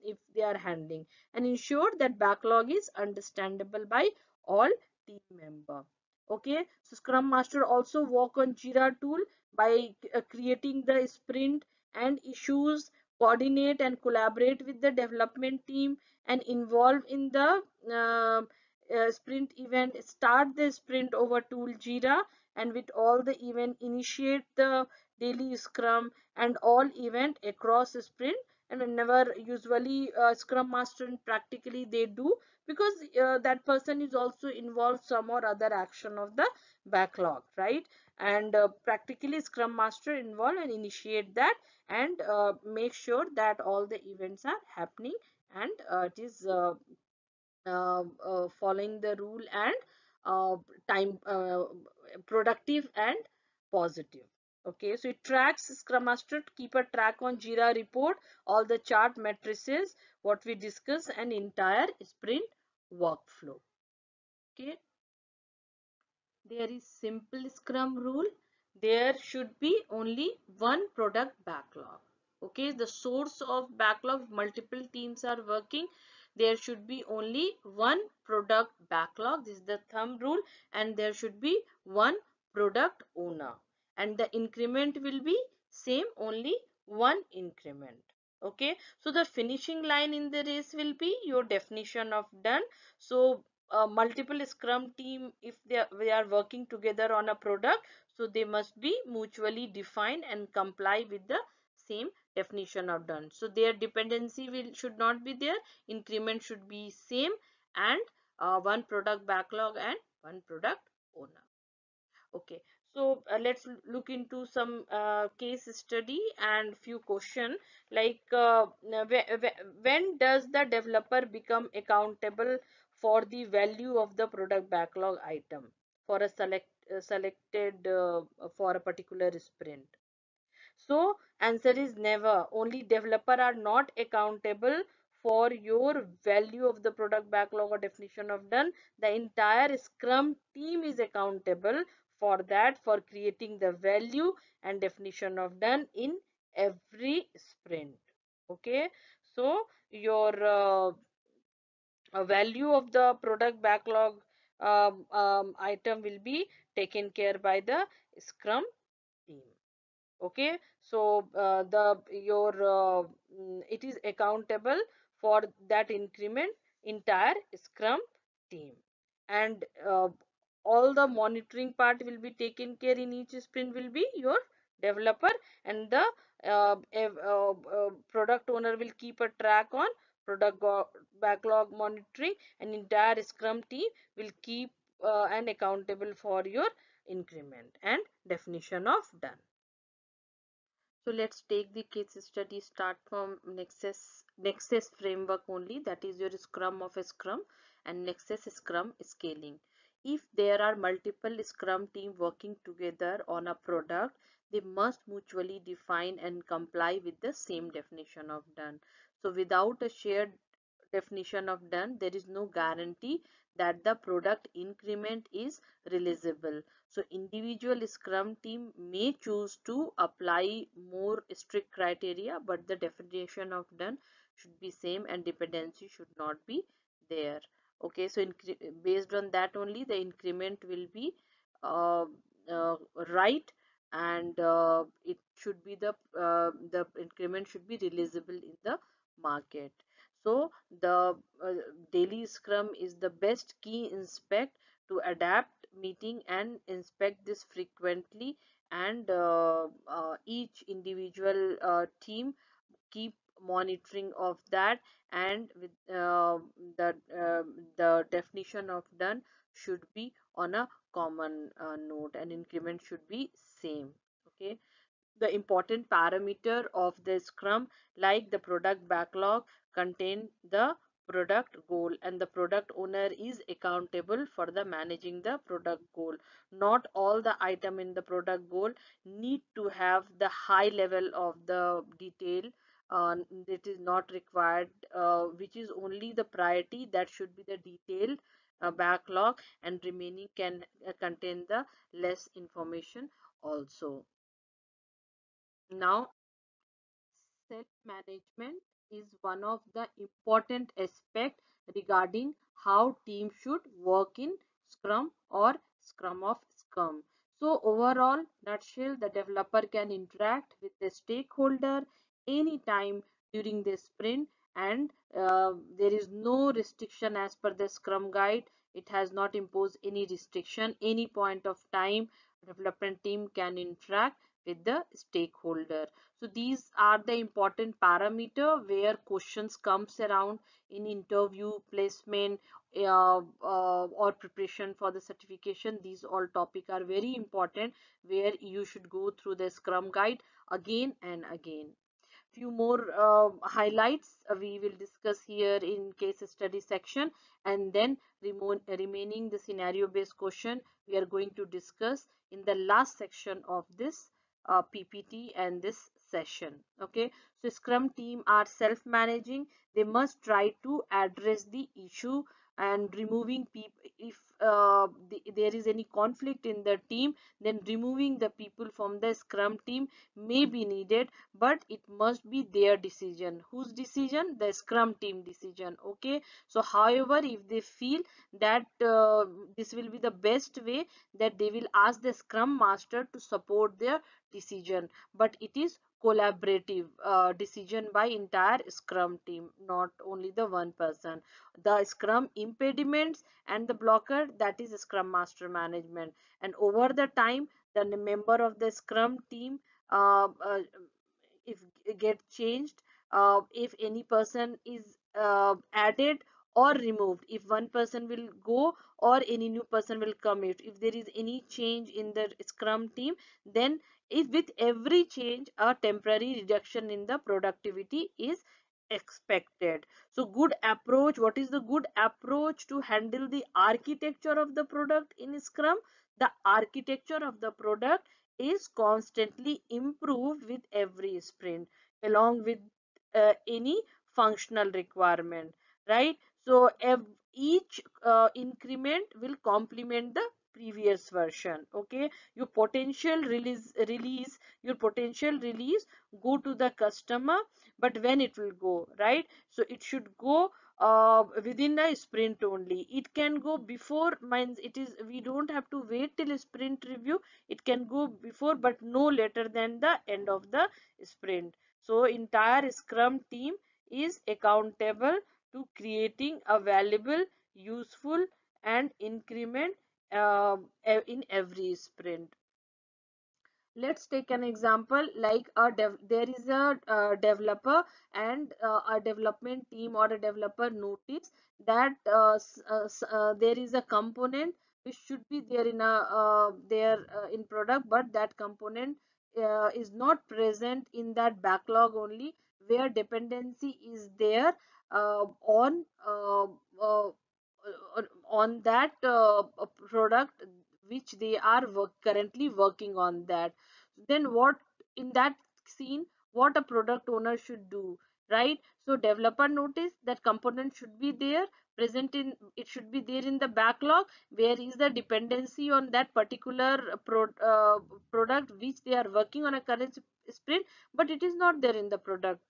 if they are handling, and ensure that backlog is understandable by all team member. Okay, so Scrum Master also work on Jira tool by creating the sprint and issues, coordinate and collaborate with the development team, and involve in the sprint event, start the sprint over tool Jira, and with all the event initiate the daily scrum and all event across a sprint. And whenever usually scrum master and practically they do, because that person is also involved some or other action of the backlog, right? And practically scrum master involve and initiate that, and make sure that all the events are happening, and it is following the rule, and uh, time productive and positive. Okay, so it tracks Scrum Master to keep a track on Jira report, all the chart matrices, what we discuss, and entire sprint workflow. Okay, there is simple Scrum rule. There should be only one product backlog. Okay, the source of backlog, multiple teams are working. There should be only one product backlog. This is the thumb rule, and there should be one product owner. And the increment will be same, only one increment. Okay, so the finishing line in the race will be your definition of done. So multiple scrum team, if they are working together on a product, so they must be mutually defined and comply with the same definition of done. So their dependency should not be there, increment should be same, and one product backlog and one product owner. Okay, so let's look into some case study and few question, like when does the developer become accountable for the value of the product backlog item for a selected for a particular sprint? So answer is never. Only developer are not accountable for your value of the product backlog or definition of done. The entire Scrum team is accountable for that, for creating the value and definition of done in every sprint. Okay, so your value of the product backlog item will be taken care by the Scrum team. Okay, so the your it is accountable for that increment entire Scrum team, and all the monitoring part will be taken care in each sprint will be your developer, and the product owner will keep a track on product backlog monitoring, and entire Scrum team will keep and accountable for your increment and definition of done. So let's take the case study, start from Nexus framework only, that is your Scrum of a Scrum and Nexus Scrum scaling. If there are multiple Scrum team working together on a product, they must mutually define and comply with the same definition of done. So without a shared definition of done, there is no guarantee that the product increment is releasable. So individual Scrum team may choose to apply more strict criteria, but the definition of done should be same and dependency should not be there. Okay, so based on that only the increment will be uh, right, and it should be the increment should be releasable in the market. So the daily Scrum is the best key inspect to adapt meeting and inspect this frequently, and each individual team keep monitoring of that, and with the definition of done should be on a common note, and increment should be same. Okay, the important parameter of the Scrum, like the product backlog, contain the product goal, and the product owner is accountable for the managing the product goal. Not all the item in the product goal need to have the high level of the detail that is not required, which is only the priority that should be the detailed backlog, and remaining can contain the less information also. Now, self-management is one of the important aspects regarding how teams should work in Scrum or Scrum of Scrum. So overall, nutshell, the developer can interact with the stakeholder anytime during the sprint, and there is no restriction as per the Scrum guide. It has not imposed any restriction. Any point of time, development team can interact with the stakeholder. So these are the important parameter where questions comes around in interview, placement, or preparation for the certification. These all topic are very important, where you should go through the Scrum guide again and again. Few more highlights we will discuss here in case study section, and then remaining the scenario based question we are going to discuss in the last section of this PPT and this session. Okay, so Scrum team are self-managing. They must try to address the issue and removing people if there is any conflict in the team, then removing the people from the Scrum team may be needed, but it must be their decision. Whose decision? The Scrum team decision. Okay, so however, if they feel that this will be the best way, that they will ask the Scrum master to support their decision, but it is collaborative decision by entire Scrum team, not only the one person. The Scrum impediments and the blocker, that is Scrum master management, and over the time the member of the Scrum team if get changed, if any person is added or removed, if one person will go or any new person will come, if there is any change in the Scrum team, then if with every change a temporary reduction in the productivity is expected. So good approach, what is the good approach to handle the architecture of the product in Scrum? The architecture of the product is constantly improved with every sprint along with any functional requirement, right? So each increment will complement the previous version. Okay, your potential release your potential release go to the customer, but when it will go, right? So it should go within a sprint only. It can go before, means it is, we don't have to wait till a sprint review. It can go before, but no later than the end of the sprint. So entire Scrum team is accountable to creating a valuable, useful and increment in every sprint. Let's take an example like there is a developer, and a development team or a developer notice that there is a component which should be there in a in product, but that component is not present in that backlog only, where dependency is there uh, on that product which they are currently working on that. Then what, in that scene, what a product owner should do, right? So developer notice that component should be there, present in, it should be there in the backlog, where is the dependency on that particular product which they are working on a current sprint, but it is not there in the product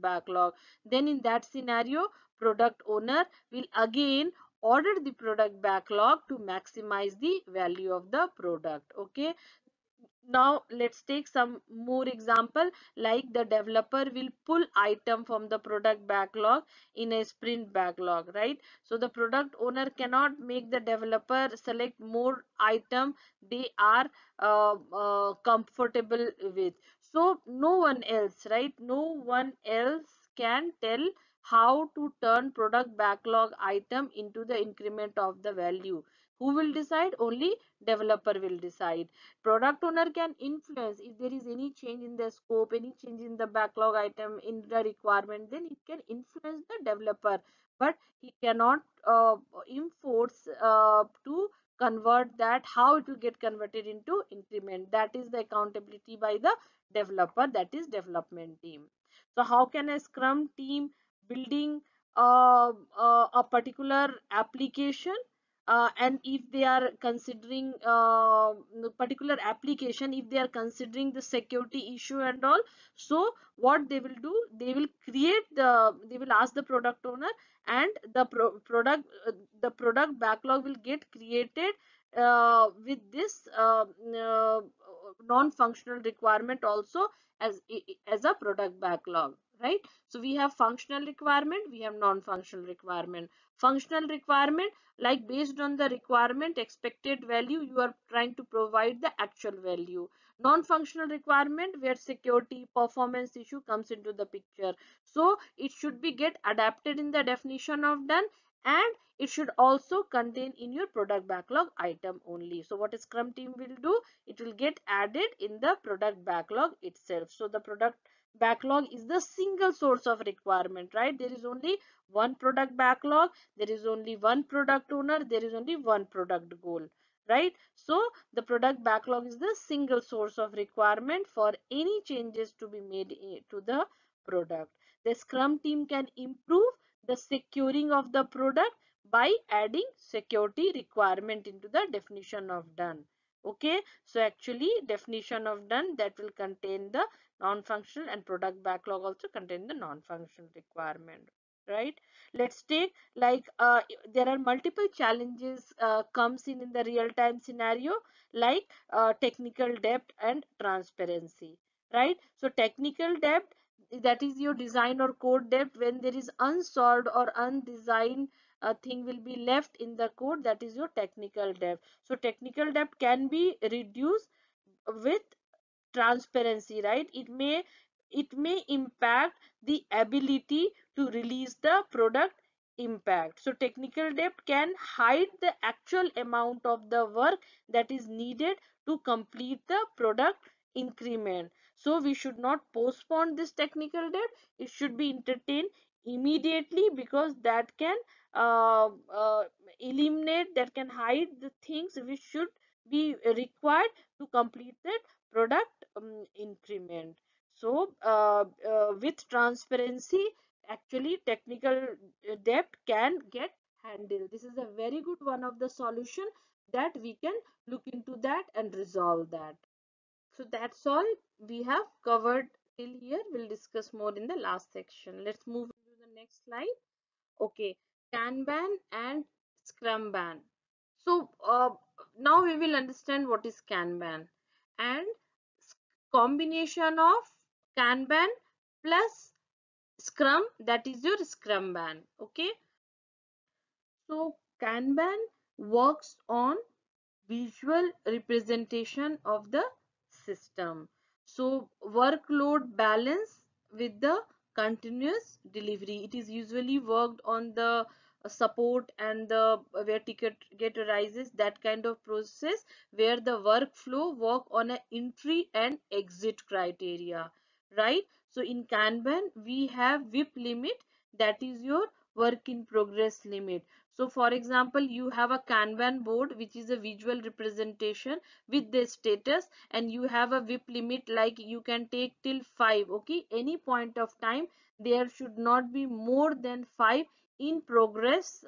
backlog. Then in that scenario, product owner will again order the product backlog to maximize the value of the product. Okay, now let's take some more example, like the developer will pull item from the product backlog in a sprint backlog, right? So the product owner cannot make the developer select more item they are comfortable with. So no one else, right, no one else can tell how to turn product backlog item into the increment of the value. Who will decide? Only developer will decide. Product owner can influence if there is any change in the scope, any change in the backlog item in the requirement, then it can influence the developer, but he cannot enforce to convert that, how it will get converted into increment. That is the accountability by the developer, that is development team. So how can a Scrum team building a particular application, and if they are considering the particular application, if they are considering the security issue and all, so what they will do, they will create the, they will ask the product owner, and the the product backlog will get created with this non-functional requirement also as a product backlog, right? So we have functional requirement, we have non-functional requirement. Functional requirement, like based on the requirement expected value, you are trying to provide the actual value. Non-functional requirement, where security performance issue comes into the picture, so it should be get adapted in the definition of done, and it should also contain in your product backlog item only. So what a Scrum team will do, it will get added in the product backlog itself. So the product backlog is the single source of requirement, right? There is only one product backlog, there is only one product owner, there is only one product goal, right? So the product backlog is the single source of requirement for any changes to be made to the product. The Scrum team can improve the securing of the product by adding security requirement into the definition of done. Okay, so actually definition of done that will contain the non-functional, and product backlog also contain the non-functional requirement, right? Let's take like there are multiple challenges comes in the real time scenario, like technical debt and transparency, right? So technical debt, that is your design or code debt, when there is unsolved or undesigned thing will be left in the code, that is your technical debt. So technical debt can be reduced with transparency, right? It may impact the ability to release the product impact. So technical debt can hide the actual amount of the work that is needed to complete the product increment. So we should not postpone this technical debt, it should be entertained immediately, because that can uh, uh, eliminate, that can hide the things which should be required to complete that product increment. So with transparency, actually technical debt can get handled. This is a very good one of the solution that we can look into that and resolve that. So that's all we have covered till here. We'll discuss more in the last section. Let's move to the next slide. Okay, Kanban and Scrumban. So now we will understand what is Kanban, and combination of Kanban plus Scrum, that is your Scrumban. Okay, so Kanban works on visual representation of the system. So workload balance with the continuous delivery. It is usually worked on the support and the where ticket get arises, that kind of process where the workflow work on a entry and exit criteria, right? So in Kanban we have WIP limit, that is your work in progress limit. So for example, you have a Kanban board which is a visual representation with the status, and you have a WIP limit, like you can take till 5. Okay, any point of time there should not be more than 5 in progress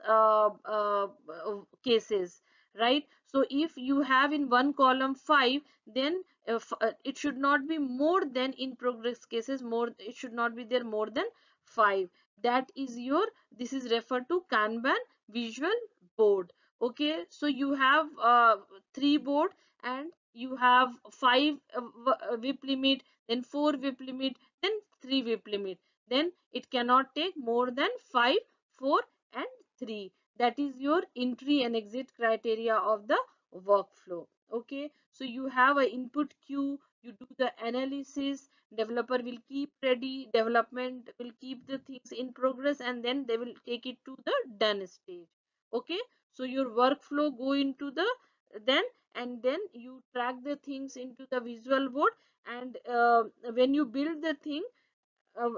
cases, right? So if you have in one column 5, then it should not be more than in progress cases, more it should not be there more than 5. That is your, this is referred to Kanban visual board. Okay, so you have 3 board, and you have 5 WIP limit, then 4 WIP limit, then 3 WIP limit. Then it cannot take more than 5, 4 and 3. That is your entry and exit criteria of the workflow. Okay, so you have an input queue, you do the analysis, developer will keep ready, development will keep the things in progress, and then they will take it to the done stage. Okay, so your workflow go into the then, and then you track the things into the visual board, and when you build the thing,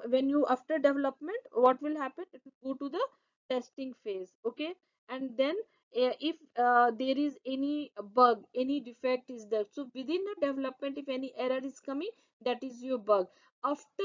when you after development, what will happen, it will go to the testing phase. Okay, and then if there is any bug, any defect is there, so within the development if any error is coming, that is your bug. After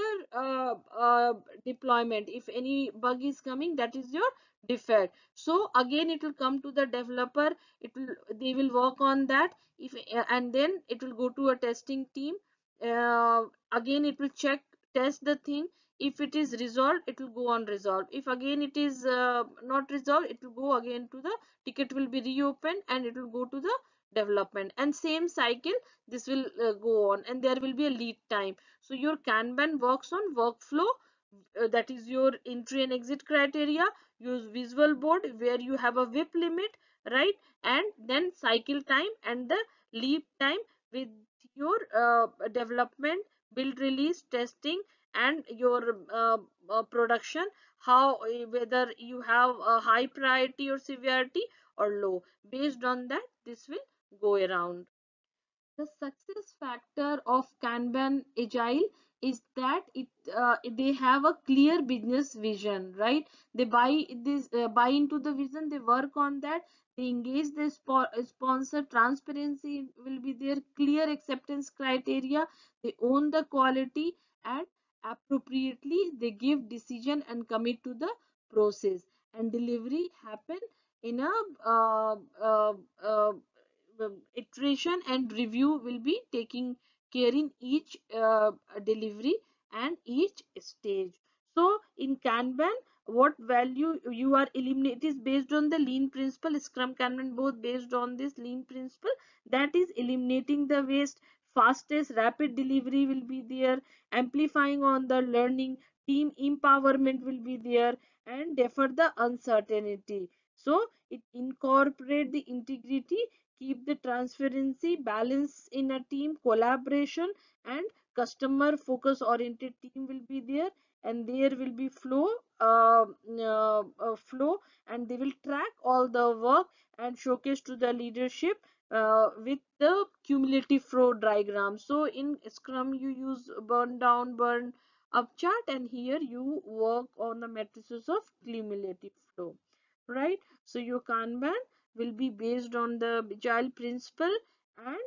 deployment, if any bug is coming, that is your defect. So again it will come to the developer, it will, they will work on that, if and then it will go to a testing team. Again it will check, test the thing. If it is resolved, it will go on resolved. If again it is not resolved, it will go again to the ticket, will be reopened, and it will go to the development, and same cycle this will go on, and there will be a lead time. So your Kanban works on workflow, that is your entry and exit criteria, use visual board where you have a WIP limit, right? And then cycle time and the lead time with your development, build, release, testing, and your production, how whether you have a high priority or severity or low. Based on that, this will go around. The success factor of Kanban Agile is that they have a clear business vision, right? They buy into the vision, they work on that, they engage the sponsor, transparency will be their clear acceptance criteria, they own the quality, and appropriately they give decision and commit to the process, and delivery happen in a uh, uh, uh, iteration, and review will be taking care in each delivery and each stage. So in Kanban, what value you are eliminating, it is based on the lean principle, Scrum, Kanban both based on this lean principle, that is eliminating the waste, fastest rapid delivery will be there, amplifying on the learning, team empowerment will be there, and defer the uncertainty. So it incorporate the integrity, keep the transparency, balance in a team, collaboration, and customer focus oriented team will be there, and there will be flow, and they will track all the work and showcase to the leadership with the cumulative flow diagram. So in Scrum you use burn down, burn up chart, and here you work on the matrices of cumulative flow, right? So your Kanban will be based on the agile principle, and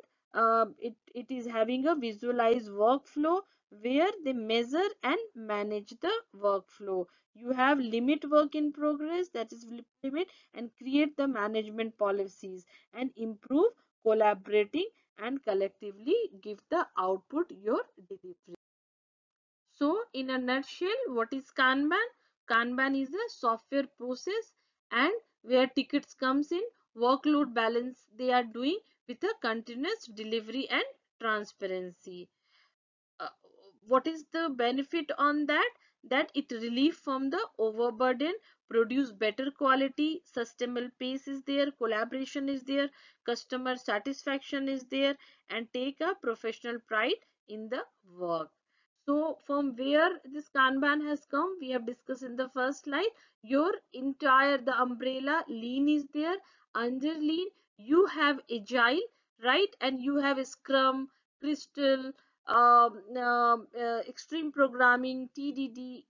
it is having a visualized workflow where they measure and manage the workflow. You have limit work in progress, that is limit, and create the management policies, and improve collaborating, and collectively give the output your delivery. So in a nutshell, what is Kanban? Kanban is a software process, and where tickets comes in, workload balance they are doing with a continuous delivery and transparency. uh, what is the benefit on that? That it relief from the overburden, produce better quality, sustainable pace is there, collaboration is there, customer satisfaction is there, and take a professional pride in the work. So from where this Kanban has come, we have discussed in the first slide. Your entire the umbrella lean is there. Under lean you have agile, right? And you have Scrum, Crystal, extreme programming, TDD,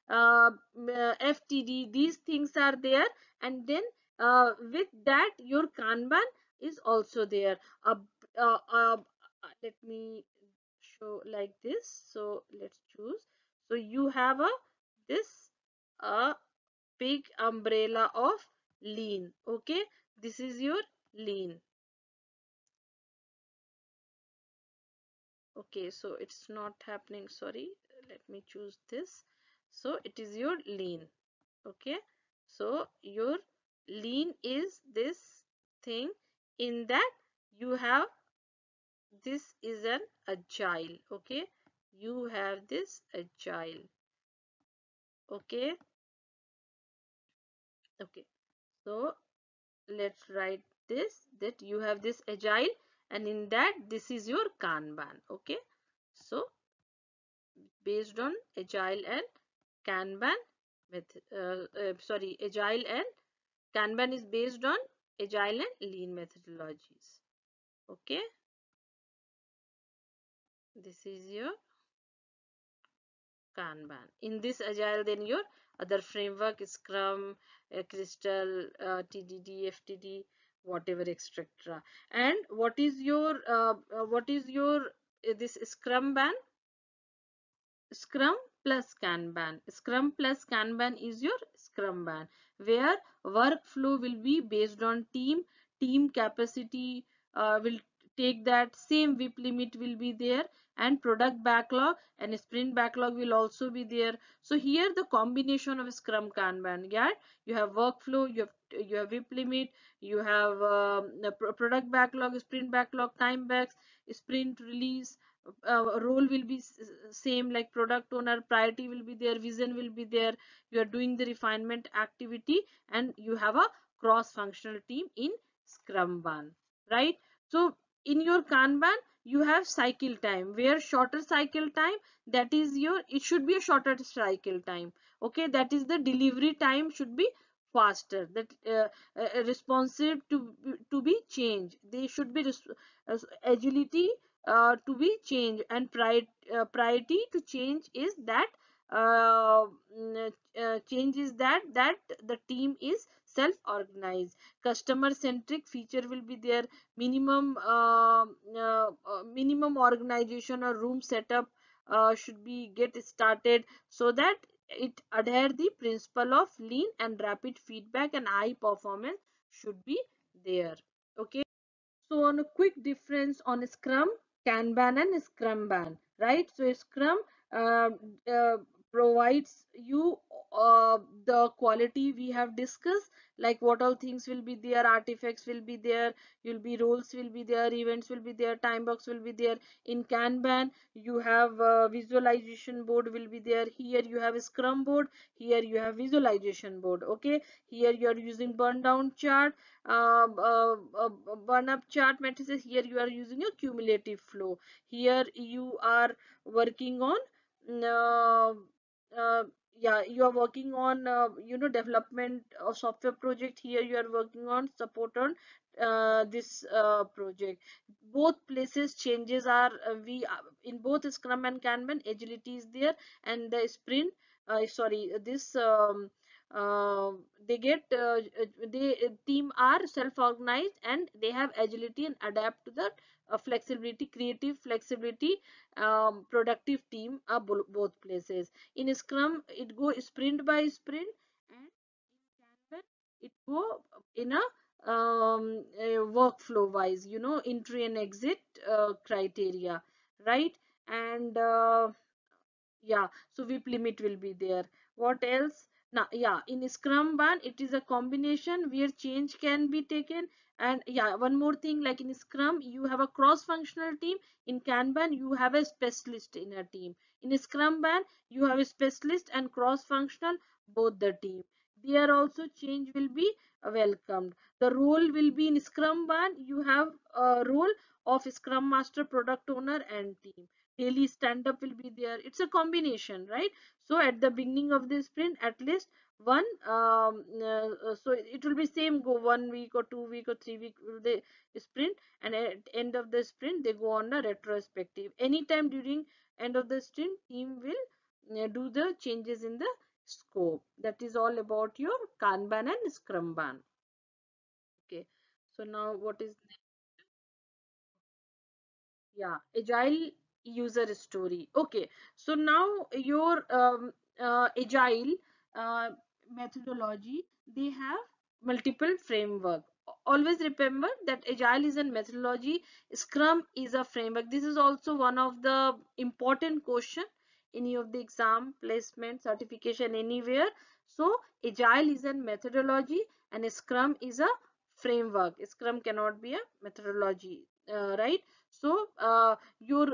FTD, these things are there, and then with that your Kanban is also there. Uh, Let me show like this. So let's choose. So you have a this a big umbrella of lean. Okay, this is your lean. Okay, so it's not happening, sorry, let me choose this. So it is your lean. Okay, so your lean is this thing, in that you have this is an agile. Okay, you have this agile. Okay, okay, so let's write this, that you have this agile, and in that this is your Kanban. Okay, so based on agile and Kanban method, agile and Kanban is based on agile and lean methodologies. Okay, this is your Kanban. In this agile, then your other framework is Scrum, Crystal, TDD, FTD, whatever, etc. And what is your this Scrum ban? Scrum plus Kanban. Scrum plus Kanban is your Scrum ban, where workflow will be based on team capacity, will take that same WIP limit will be there, and product backlog and sprint backlog will also be there. So here the combination of Scrum Kanban, yeah, you have workflow, you have WIP limit, you have the product backlog, sprint backlog, time backs, sprint release, role will be same, like product owner, priority will be there, vision will be there, you are doing the refinement activity, and you have a cross functional team in Scrumban, right? So in your Kanban you have cycle time, where shorter cycle time, that is your, it should be a shorter cycle time. Okay, that is the delivery time should be faster, that responsive to be changed, they should be agility to be changed, and priority to change is that uh, change is that the team is self organized. Customer centric feature will be there. Minimum organization or room setup should be get started, so that it adhere the principle of lean, and rapid feedback and high performance should be there. Okay. So on a quick difference on Scrum, Kanban and Scrumban, right? So Scrum uh, uh, provides you the quality we have discussed, like what all things will be there, artifacts will be there, you'll be roles will be there, events will be there, time box will be there. In Kanban, you have visualization board will be there. Here you have a Scrum board. Here you have visualization board. Okay. Here you are using burn down chart, burn up chart matrices. Here you are using a cumulative flow. Here you are working on uh, uh, yeah, you are working on development of software project. Here you are working on support on this project. Both places changes are we in both Scrum and Kanban, agility is there, and the sprint sorry this uh, they get they team are self organized, and they have agility and adapt to the flexibility, creative flexibility, productive team are both places. In Scrum it go sprint by sprint, and in Kanban it go in a workflow wise, entry and exit criteria, right? And yeah, so WIP limit will be there. What else? Now, yeah, in Scrum Ban, it is a combination where change can be taken. And yeah, one more thing, like in Scrum, you have a cross-functional team. In Kanban, you have a specialist in a team. In Scrum Ban, you have a specialist and cross-functional, both the team. There also change will be welcomed. The role will be in Scrum Ban, you have a role of Scrum Master, Product Owner, and team. Daily stand up will be there. It's a combination, right? So at the beginning of the sprint, at least one so it will be same, go 1 week or 2 week or 3 week will the sprint, and at end of the sprint they go on a retrospective. Anytime during end of the sprint, team will do the changes in the scope. That is all about your Kanban and Scrumban. Okay, so now what is, yeah, agile user story. Okay, so now your agile uh, methodology, they have multiple framework. Always remember that agile is a methodology, Scrum is a framework. This is also one of the important question any of the exam placement certification anywhere. So agile is a methodology, and Scrum is a framework. Scrum cannot be a methodology, right? So your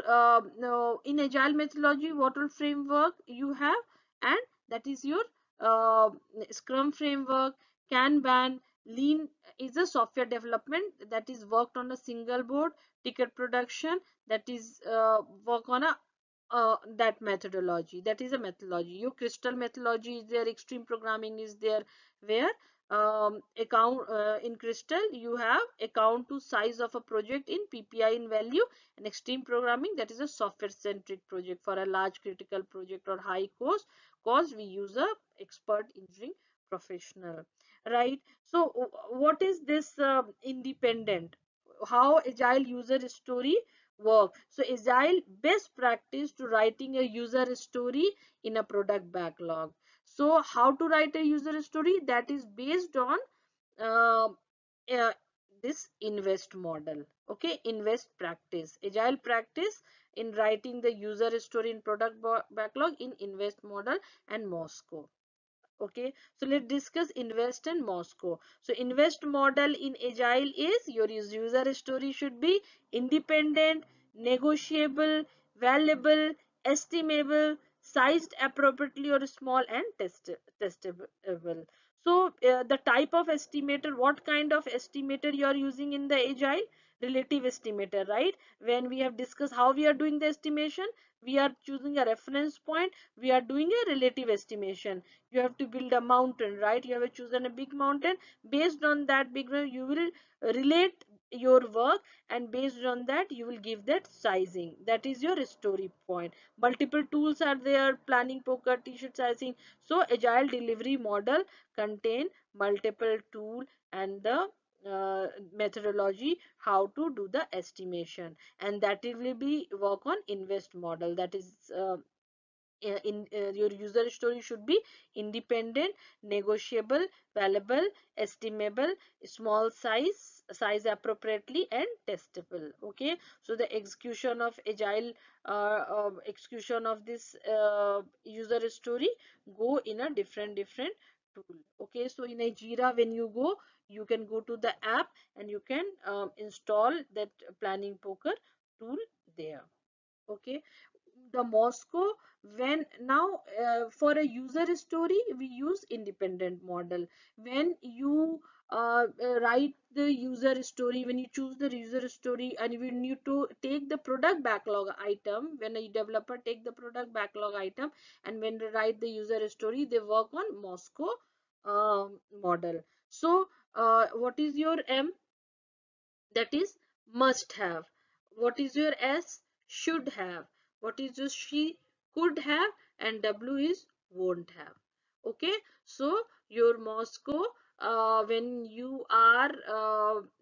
no, in agile methodology, what all framework you have, and that is your uh, Scrum framework. Kanban, Lean is a software development that is worked on a single board. Ticket production, that is work on a that methodology. That is a methodology. Your Crystal methodology is there. Extreme programming is there, where account in Crystal you have account to size of a project in PPI in value, and extreme programming, that is a software centric project. For a large critical project or high cost we use a expert engineering professional, right? So what is this independent, how agile user story work? So agile best practice to writing a user story in a product backlog. So how to write a user story? That is based on uh, uh, this invest model. Okay, invest practice, agile practice in writing the user story in product backlog in invest model and Moscow. Okay, so let's discuss invest and Moscow. So invest model in agile is your user story should be independent, negotiable, valuable, estimable, sized appropriately or small, and testable. So the type of estimator, what kind of estimator you are using in the agile? Relative estimator, right? When we have discussed how we are doing the estimation, we are choosing a reference point, we are doing a relative estimation. You have to build a mountain, right? You have chosen a big mountain. Based on that big mountain, you will relate your work, and based on that you will give that sizing. That is your story point. Multiple tools are there, planning, poker, t-shirt sizing. So agile delivery model contain multiple tool and the methodology how to do the estimation, and that will be work on invest model. That is your user story should be independent, negotiable, valuable, estimable, small size appropriately, and testable. Okay, so the execution of agile execution of this user story go in a different tool. Okay, so in a Jira, when you go, you can go to the app and you can install that planning poker tool there. Okay, the Moscow, when now for a user story we use independent model. When you write the user story, when you choose the user story, and you need to take the product backlog item, when a developer take the product backlog item and when they write the user story, they work on Moscow model. So what is your M? That is must have. What is your S? Should have. What is your she? Could have. And W is won't have. Okay, so your Moscow, when you are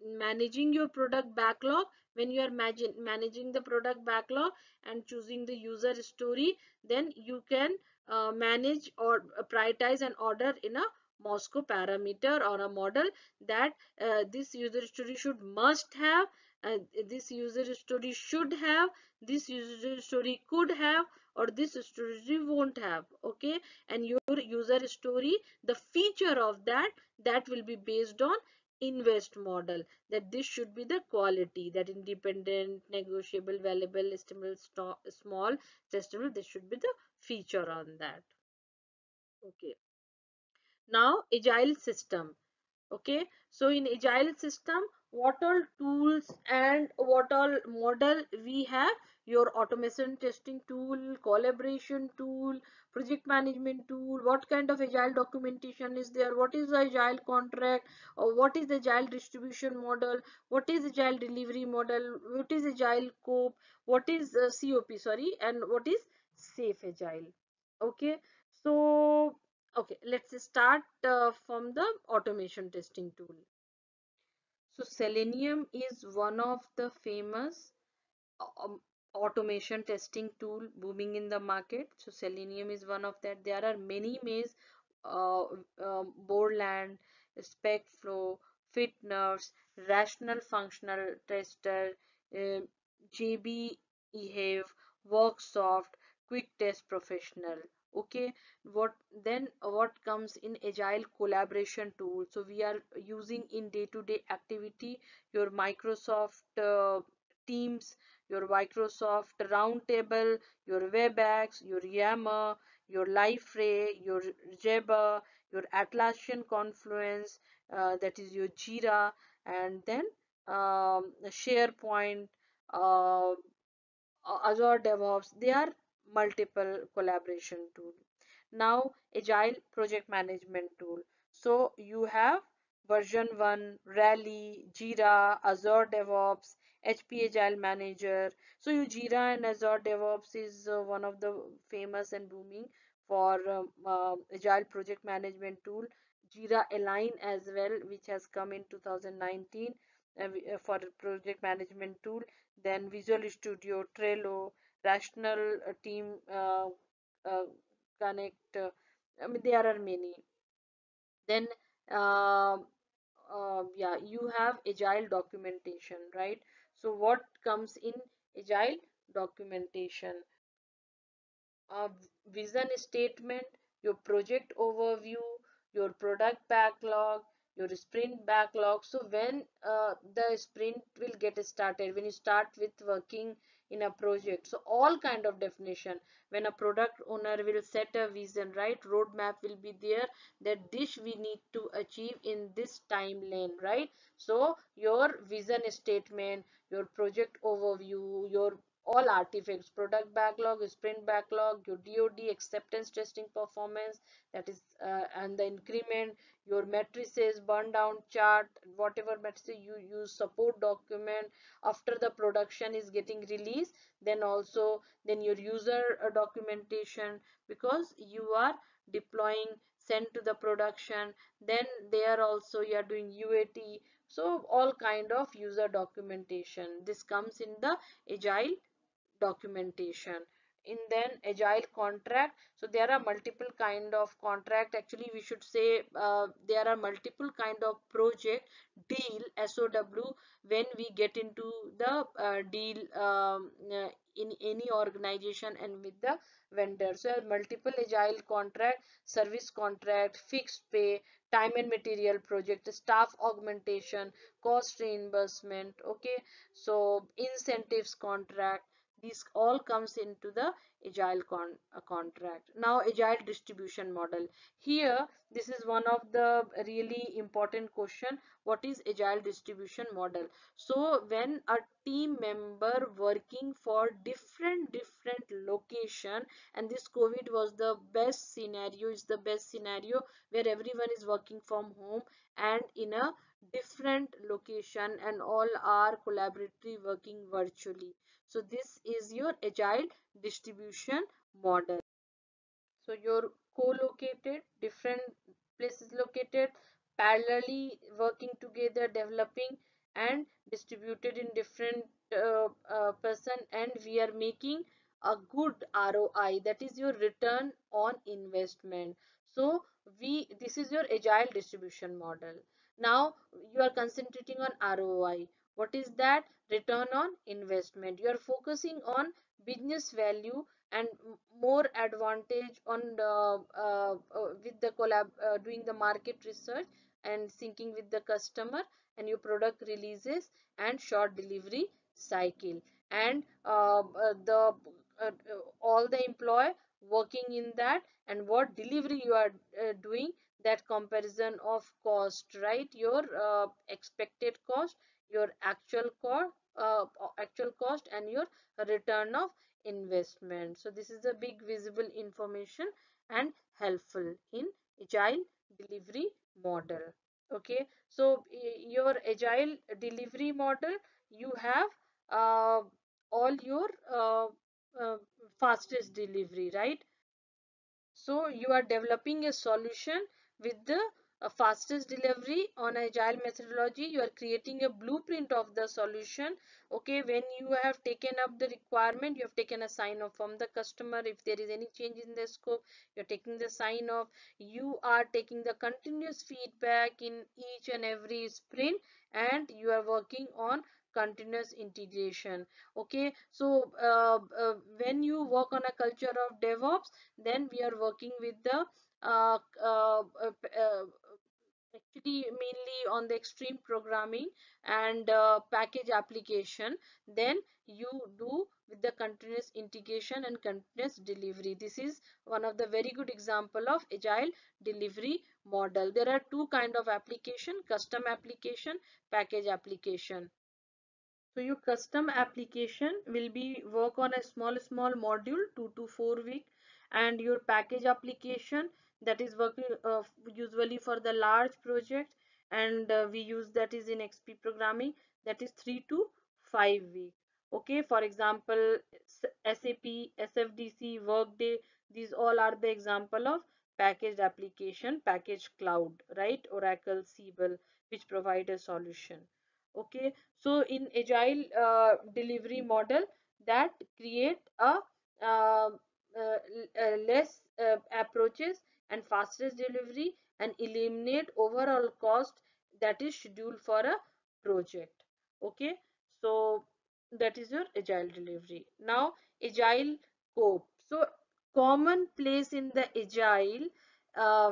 managing your product backlog, when you are managing the product backlog and choosing the user story, then you can manage or prioritize an order in a Moscow parameter or a model, that this user story should must have, this user story should have, this user story could have, or this story won't have. Okay, and your user story, the feature of that, that will be based on invest model, that this should be the quality, that independent, negotiable, valuable, estimable, small, testable, this should be the feature on that. Okay, now agile system. Okay, so in agile system, what all tools and what all model we have? Your automation testing tool, collaboration tool, project management tool. What kind of agile documentation is there? What is the agile contract, or what is the agile distribution model? What is agile delivery model? What is agile cope? What is COP, sorry, and what is safe agile? Okay, so okay, let's start from the automation testing tool. So Selenium is one of the famous automation testing tool booming in the market. So Selenium is one of that. There are many ways, Borland, SpecFlow, FitNerves, Rational Functional Tester, uh, JB Ehave, Worksoft, Quick Test Professional. Okay, what then what comes in agile collaboration tool? So we are using in day-to-day activity your Microsoft Teams, your Microsoft Roundtable, your WebEx, your Yammer, your LiveRay, your Jabber, your Atlassian Confluence, that is your Jira, and then SharePoint, uh, Azure DevOps. They are multiple collaboration tool. Now agile project management tool. So you have version 1, Rally, Jira, Azure DevOps, HP Agile Manager. So you Jira and Azure DevOps is one of the famous and booming for agile project management tool. Jira Align as well, which has come in 2019 for project management tool. Then Visual Studio, Trello, Rational Team uh, Connect. I mean, there are many. Then, yeah, you have agile documentation, right? So, what comes in agile documentation? uh, Vision statement, your project overview, your product backlog, your sprint backlog. So when the sprint will get started, when you start with working in a project, so all kind of definition. When a product owner will set a vision, right, roadmap will be there, that this we need to achieve in this timeline, right? So your vision statement, your project overview, your all artifacts, product backlog, sprint backlog, your DoD acceptance testing performance, that is and the increment, your matrices, burn down chart, whatever matrices you use, support document after the production is getting released, then also then your user documentation, because you are deploying, send to the production, then there also you are doing UAT. So all kind of user documentation, this comes in the agile documentation. In then agile contract, so there are multiple kind of contract, actually we should say there are multiple kind of project deal, SOW, when we get into the deal in any organization and with the vendor. So multiple agile contract, service contract, fixed pay, time and material project, staff augmentation, cost reimbursement, okay, so incentives contract, this all comes into the agile contract. Now agile distribution model, here this is one of the really important question, what is agile distribution model? So when a team member working for different location, and this COVID was the best scenario, is the best scenario where everyone is working from home and in a different location, and all are collaboratively working virtually. So this is your agile distribution model. So you're co-located, different places located, parallelly working together, developing and distributed in different person, and we are making a good ROI, that is your return on investment. So this is your agile distribution model. Now you are concentrating on ROI. What is that? Return on investment. You are focusing on business value and more advantage on the with the collab, doing the market research and syncing with the customer, and your product releases and short delivery cycle, and the all the employee working in that, and what delivery you are doing, that comparison of cost, right, your expected cost, your actual cost, and your return of investment. So this is a big visible information and helpful in agile delivery model. Okay, so your agile delivery model, you have uh, all your uh, fastest delivery, right? So you are developing a solution with the fastest delivery on agile methodology. You are creating a blueprint of the solution. Okay, when you have taken up the requirement, you have taken a sign off from the customer. If there is any change in the scope, you're taking the sign off. You are taking the continuous feedback in each and every sprint, and you are working on continuous integration. Okay, so when you work on a culture of DevOps, then we are working with the uh, uh, uh, uh, actually mainly on the extreme programming and package application, then you do with the continuous integration and continuous delivery. This is one of the very good example of agile delivery model. There are two kind of application: custom application, package application. So your custom application will be work on a small module, 2 to 4 week, and your package application, that is working usually for the large project, and we use that is in XP programming, that is 3 to 5 week. Okay, for example, SAP, SFDC, Workday, these all are the example of packaged application, packaged cloud, right? Oracle, Siebel, which provide a solution. Okay, so in agile delivery model, that create a less approaches and fastest delivery, and eliminate overall cost that is scheduled for a project. Okay, so that is your agile delivery. Now agile scope, so common place in the agile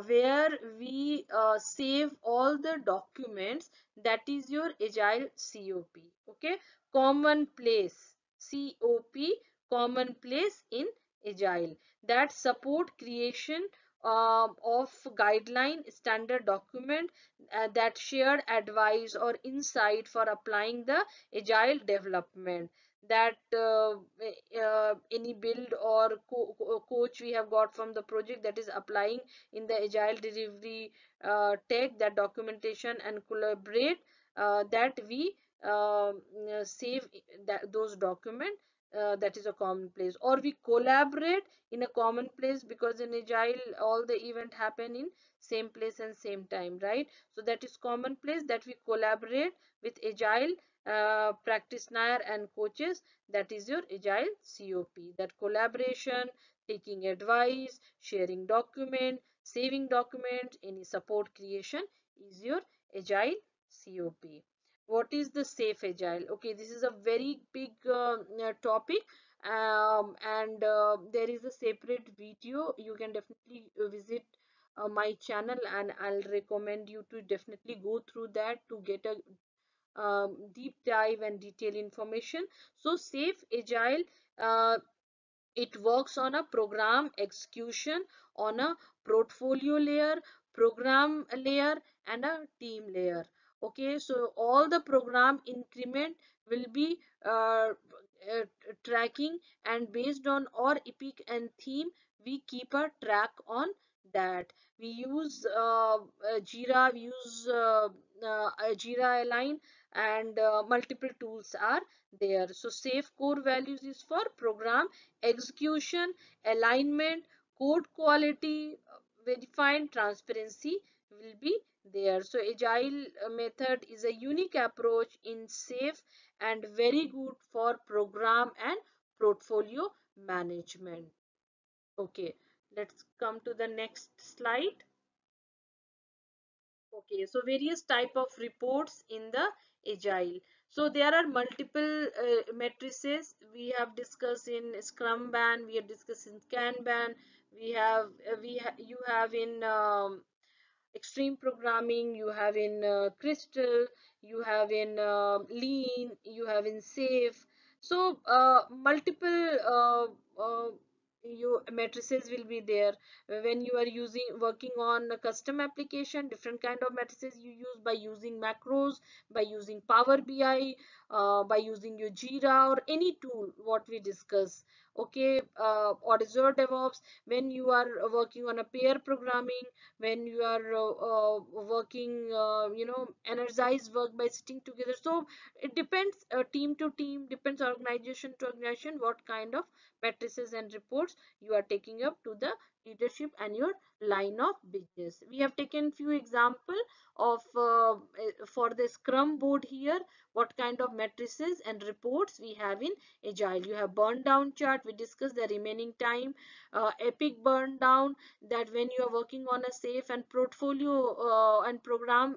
where we save all the documents, that is your agile COP. Okay, common place, COP, common place in agile, that support creation of guideline standard document that shared advice or insight for applying the agile development, that any build or coach we have got from the project that is applying in the agile delivery, take that documentation and collaborate, that we save those documents, that is a common place, or we collaborate in a common place, because in agile all the event happen in same place and same time, right? So that is common place, that we collaborate with agile practitioner and coaches, that is your agile COP. That collaboration, taking advice, sharing document, saving document, any support creation is your agile COP. What is the safe agile? Okay, this is a very big topic, and there is a separate video. You can definitely visit my channel, and I'll recommend you to definitely go through that to get a deep dive and detailed information. So safe agile, uh, it works on a program execution, on a portfolio layer, program layer, and a team layer. Okay, so all the program increment will be tracking, and based on our epic and theme, we keep a track on that. We use Jira, we use Jira Align, and multiple tools are there. So safe core values is for program execution, alignment, code quality, verified transparency will be there. So agile method is a unique approach in safe and very good for program and portfolio management. Okay, let's come to the next slide. Okay, so various type of reports in the agile. So there are multiple matrices we have discussed in Scrumban, we have discussed in Kanban, we have you have in extreme programming, you have in Crystal, you have in Lean, you have in Safe. So multiple matrices will be there. When you are working on a custom application, different kind of matrices you use, by using macros, by using Power BI, by using your Jira or any tool what we discuss. Okay, or Azure DevOps, when you are working on a pair programming, when you are working, energized work by sitting together. So it depends, team to team, depends organization to organization, what kind of matrices and reports you are taking up to the leadership and your line of business. We have taken few example of for the Scrum board here, what kind of matrices and reports we have in agile. You have burn down chart, we discussed the remaining time, epic burn down, that when you are working on a safe and portfolio and program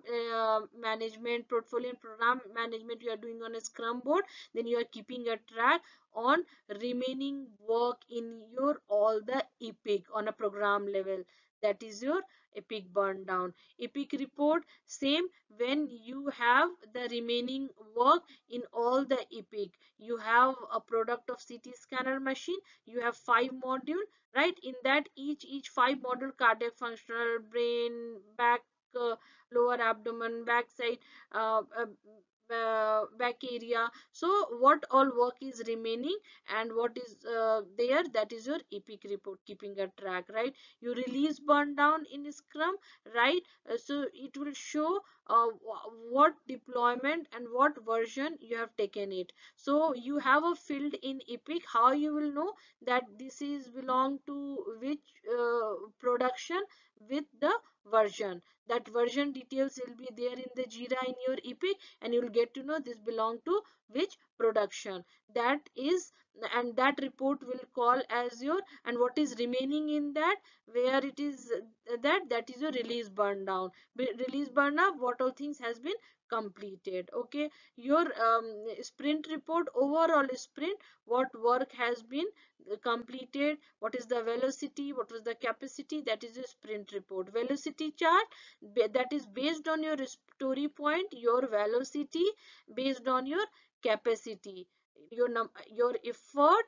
management, portfolio and program management you are doing on a Scrum board, then you are keeping a track on remaining work in your all the epic on a program level, that is your epic burn down. Epic report, same, when you have the remaining work in all the epic, you have a product of CT scanner machine, you have 5 module, right? In that each 5 module, cardiac, functional, brain, back, lower abdomen, back side, back area. So what all work is remaining and what is there, that is your epic report, keeping a track, right? You release burn down in Scrum, right? So it will show what deployment and what version you have taken it. So you have a field in epic, how you will know that this is belong to which production with the version. That version details will be there in the Jira in your epic, and you will get to know this belong to which production. That is, and that report will call as your, and what is remaining in that, where it is that is your release burn down. Release burn up, what all things has been completed. Okay, your sprint report, overall sprint, what work has been completed, what is the velocity, what was the capacity, that is a sprint report. Velocity chart, that is based on your story point, your velocity based on your capacity, your effort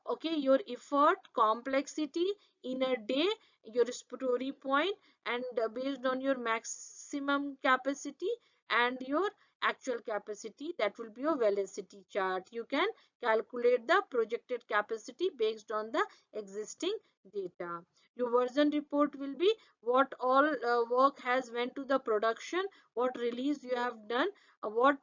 Okay, your effort complexity in a day, your story point, and based on your maximum capacity and your actual capacity, that will be your velocity chart. You can calculate the projected capacity based on the existing data. Your version report will be what all work has went to the production, what release you have done, what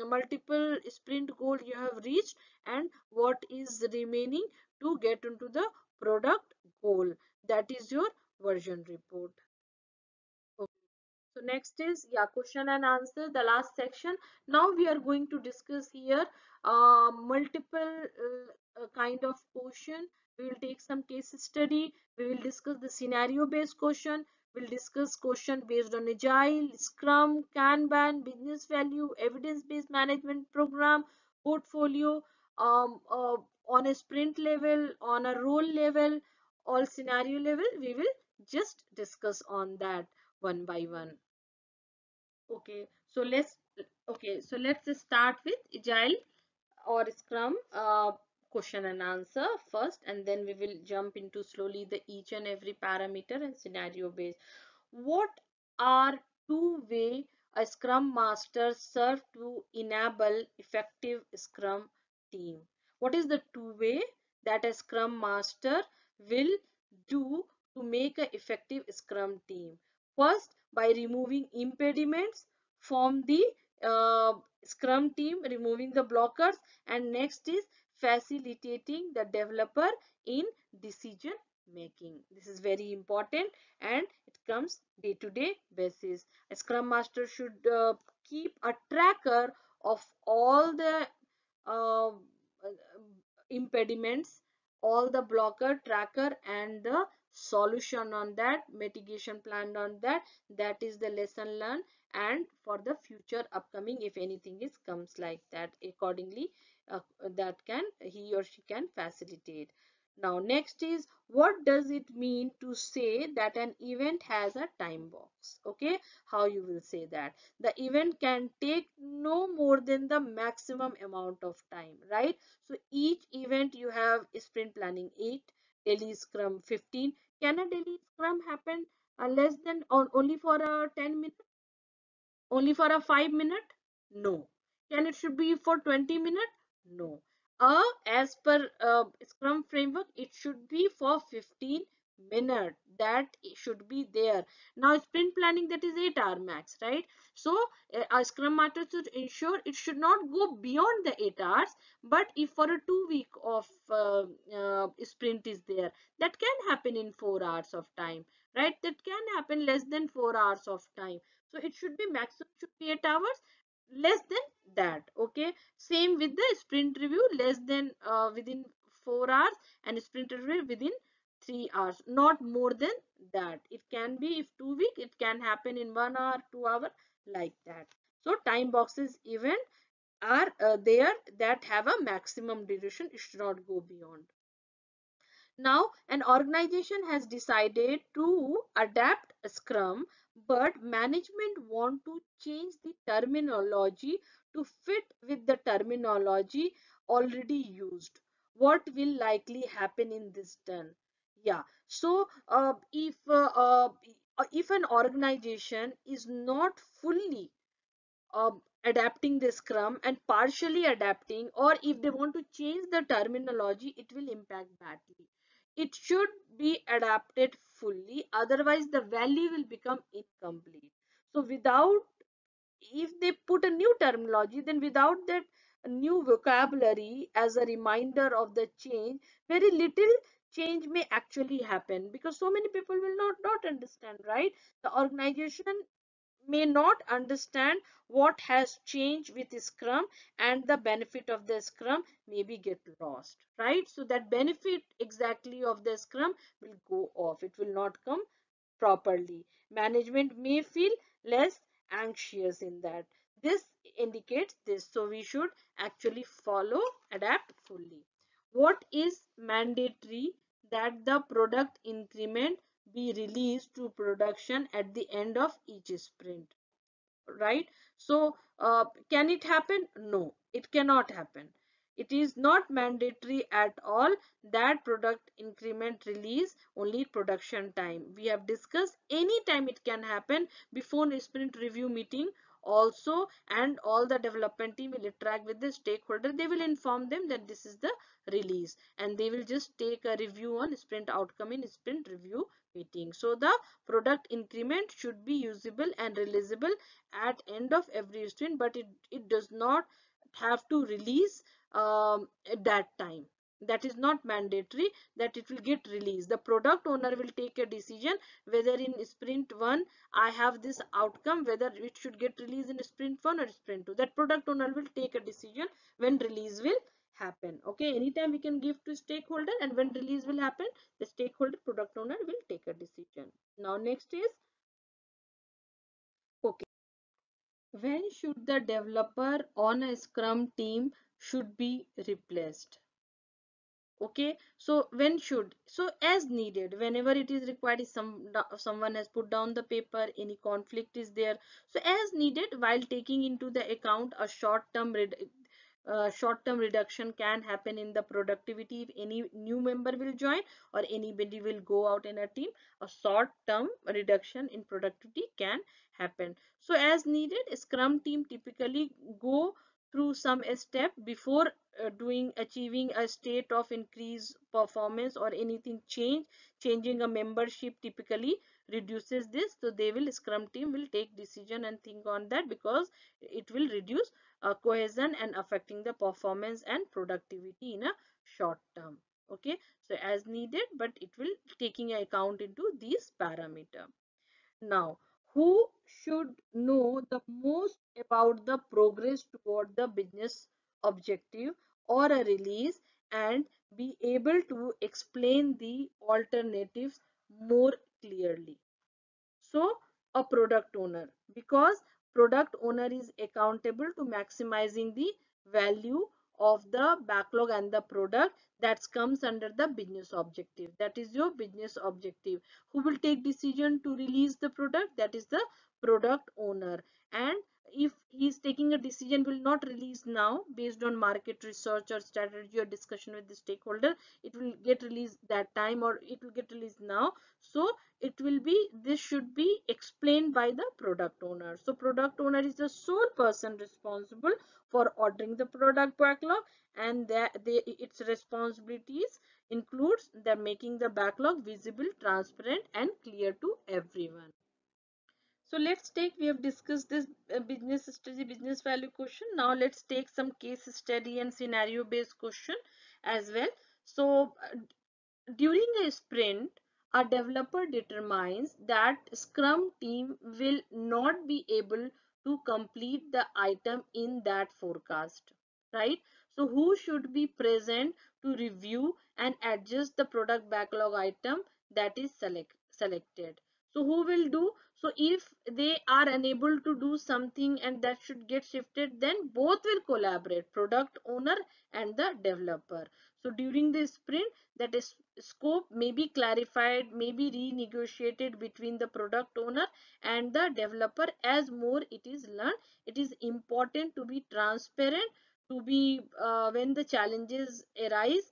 multiple sprint goal you have reached, and what is remaining to get into the product goal. That is your version report. Okay. So next is, yeah, question and answer, the last section. Now we are going to discuss here multiple kind of question. We will take some case study. We will discuss the scenario based question. We'll discuss question based on agile, scrum, kanban, business value, evidence based management program, portfolio, on a sprint level, on a role level, all scenario level. We will just discuss on that one by one. Okay, so let's start with agile or scrum question and answer first, and then we will jump into slowly the each and every parameter and scenario based. What are two-way a scrum master serve to enable effective scrum team? What is the two-way that a scrum master will do to make an effective scrum team? First, by removing impediments from the scrum team, removing the blockers, and next is facilitating the developer in decision making. This is very important, and it comes day to day basis. A scrum master should keep a tracker of all the uh, impediments, all the blocker tracker, and the solution on that, mitigation plan on that. That is the lesson learned, and for the future upcoming, if anything is comes like that, accordingly that can he or she can facilitate. Now next is, what does it mean to say that an event has a time box? Okay, how you will say that the event can take no more than the maximum amount of time, right? So each event you have sprint planning 8, daily scrum 15. Can a daily scrum happen less than or only for a 10 minutes, only for a 5 minute? No. Can it should be for 20 minutes? No. As per Scrum framework, it should be for 15 minutes. That should be there. Now, sprint planning, that is 8 hour max, right? So, a Scrum Master should ensure it should not go beyond the 8 hours. But if for a 2 week of sprint is there, that can happen in 4 hours of time, right? That can happen less than 4 hours of time. So it should be maximum should be 8 hours, less than that. Okay, same with the sprint review, less than within 4 hours, and sprint review within 3 hours, not more than that. It can be, if 2 week, it can happen in 1 hour, 2 hour, like that. So time boxes event are there that have a maximum duration. It should not go beyond. Now, an organization has decided to adapt Scrum, but management want to change the terminology to fit with the terminology already used. What will likely happen in this turn? Yeah. So, if an organization is not fully adapting the scrum and partially adapting, or if they want to change the terminology, it will impact badly. It should be adapted fully, otherwise the value will become incomplete. So without, if they put a new terminology, then without that new vocabulary as a reminder of the change, very little change may actually happen, because so many people will not understand, right? The organization may not understand what has changed with scrum, and the benefit of the scrum maybe get lost, right? So that benefit exactly of the scrum will go off, it will not come properly. Management may feel less anxious in that. This indicates this, so we should actually follow adapt fully. What is mandatory? That the product increment be released to production at the end of each sprint, right? So can it happen? No, it cannot happen. It is not mandatory at all that product increment release only production time. We have discussed any time it can happen before sprint review meeting also, and all the development team will interact with the stakeholder. They will inform them that this is the release, and they will just take a review on sprint outcome in sprint review meeting. So the product increment should be usable and releasable at end of every sprint, but it does not have to release at that time. That is not mandatory that it will get released. The product owner will take a decision whether in sprint 1 I have this outcome, whether it should get released in sprint 1 or sprint 2. That product owner will take a decision when release will happen. Okay, anytime we can give to stakeholder, and when release will happen, the stakeholder product owner will take a decision. Now next is, okay, when should the developer on a scrum team should be replaced? Okay, so when should, so as needed, whenever it is required, if someone has put down the paper, any conflict is there, so as needed, while taking into the account a short-term reduction can happen in the productivity if any new member will join or anybody will go out in a team, a short-term reduction in productivity can happen. So as needed, a scrum team typically go through some step before doing achieving a state of increased performance or anything changing a membership typically reduces this. So they will, scrum team will take decision and think on that, because it will reduce cohesion and affecting the performance and productivity in a short term. Okay, so as needed, but it will taking account into these parameter. Now, who should know the most about the progress toward the business objective or a release, and be able to explain the alternatives more clearly? So a product owner, because product owner is accountable to maximizing the value of the backlog and the product that comes under the business objective. That is your business objective. Who will take decision to release the product? That is the product owner. And if he is taking a decision will not release now based on market research or strategy or discussion with the stakeholder, it will get released that time or it will get released now. So it will be, this should be explained by the product owner. So product owner is the sole person responsible for ordering the product backlog, and its responsibilities includes the making the backlog visible, transparent and clear to everyone. So let's take, we have discussed this business strategy, business value question. Now let's take some case study and scenario based question as well. So during a sprint, a developer determines that Scrum team will not be able to complete the item in that forecast, right? So who should be present to review and adjust the product backlog item that is selected? So who will do? So if they are unable to do something and that should get shifted, then both will collaborate, product owner and the developer. So during the sprint, that is scope may be clarified, may be renegotiated between the product owner and the developer as more it is learned. It is important to be transparent, to be when the challenges arise,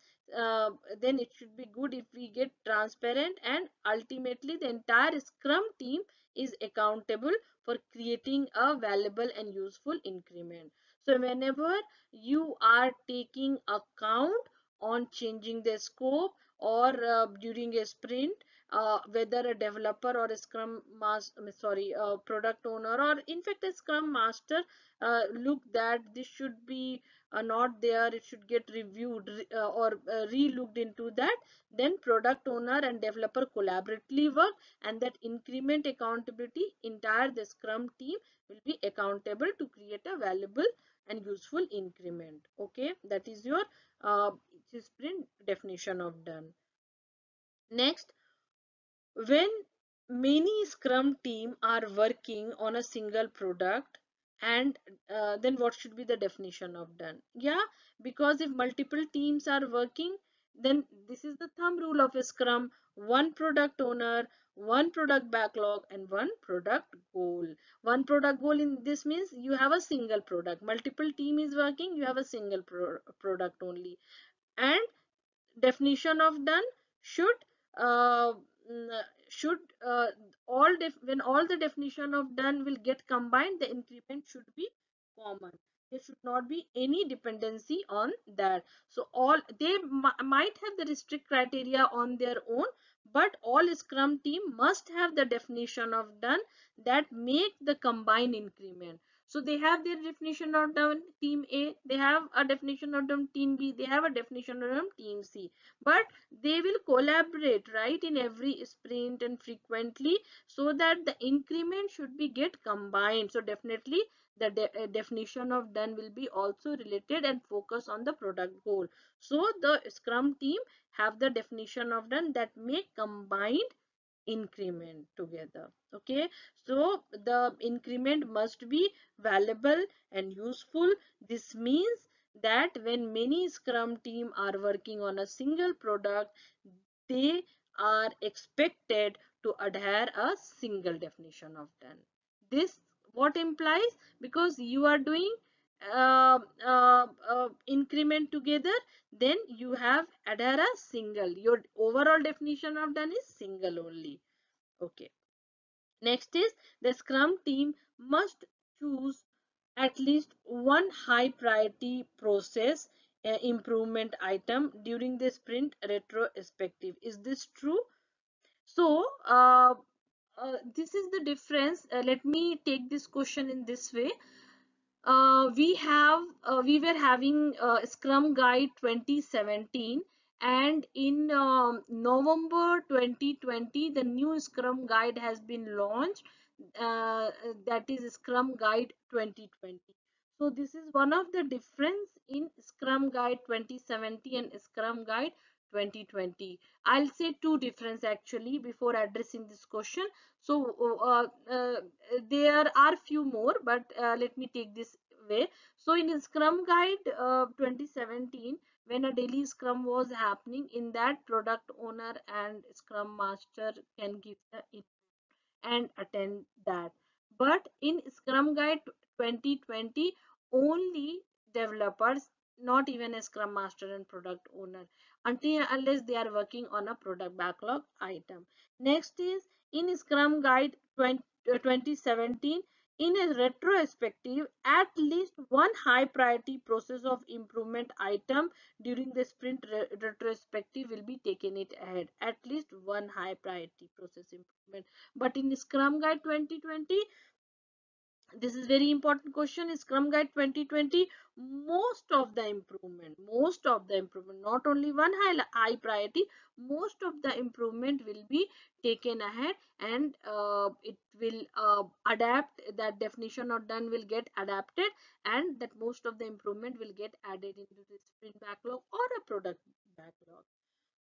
then it should be good if we get transparent, and ultimately the entire scrum team is accountable for creating a valuable and useful increment. So whenever you are taking account on changing the scope or during a sprint, whether a developer or a scrum master, sorry, a product owner or in fact a scrum master look that this should be not there, it should get reviewed or re-looked into that, then product owner and developer collaboratively work, and that increment accountability, entire the scrum team will be accountable to create a valuable and useful increment. Okay, that is your sprint definition of done. Next, when many scrum team are working on a single product, and then what should be the definition of done? Yeah, because if multiple teams are working, Then this is the thumb rule of Scrum: one product owner, one product backlog, and one product goal. One product goal in this means you have a single product. Multiple team is working, you have a single product only. And definition of done should uh, mm, should when all the definition of done will get combined, the increment should be common. There should not be any dependency on that. So all they might have the strict criteria on their own, but all Scrum team must have the definition of done that make the combined increment. So they have their definition of done team A, they have a definition of done team B, they have a definition of done team C. But they will collaborate, right, in every sprint and frequently, so that the increment should be get combined. So definitely the definition of done will be also related and focus on the product goal. So the Scrum team have the definition of done that make combined increment together. Okay, so the increment must be valuable and useful. This means that when many Scrum team are working on a single product, they are expected to adhere a single definition of done. This what implies, because you are doing increment together, then you have adhere a single. Your overall definition of done is single only. Okay. Next is the Scrum team must choose at least one high priority process improvement item during the sprint retrospective. Is this true? So, this is the difference. Let me take this question in this way. We were having Scrum Guide 2017, and in November 2020 the new Scrum Guide has been launched, that is Scrum Guide 2020. So this is one of the difference in Scrum Guide 2017 and Scrum Guide 2020. I'll say two difference actually before addressing this question. So there are few more, but let me take this way. So in Scrum Guide 2017, when a daily Scrum was happening, in that product owner and Scrum Master can give the and attend that. But in Scrum Guide 2020, only developers, not even a Scrum Master and product owner, until unless they are working on a product backlog item. Next is in Scrum Guide 2017, in a retrospective, at least one high priority process of improvement item during the sprint retrospective will be taken it ahead. At least one high priority process improvement. But in Scrum Guide 2020, this is very important question. Scrum Guide 2020, most of the improvement, not only one high priority, most of the improvement will be taken ahead, and it will adapt. That definition of done will get adapted, and that most of the improvement will get added into the sprint backlog or a product backlog.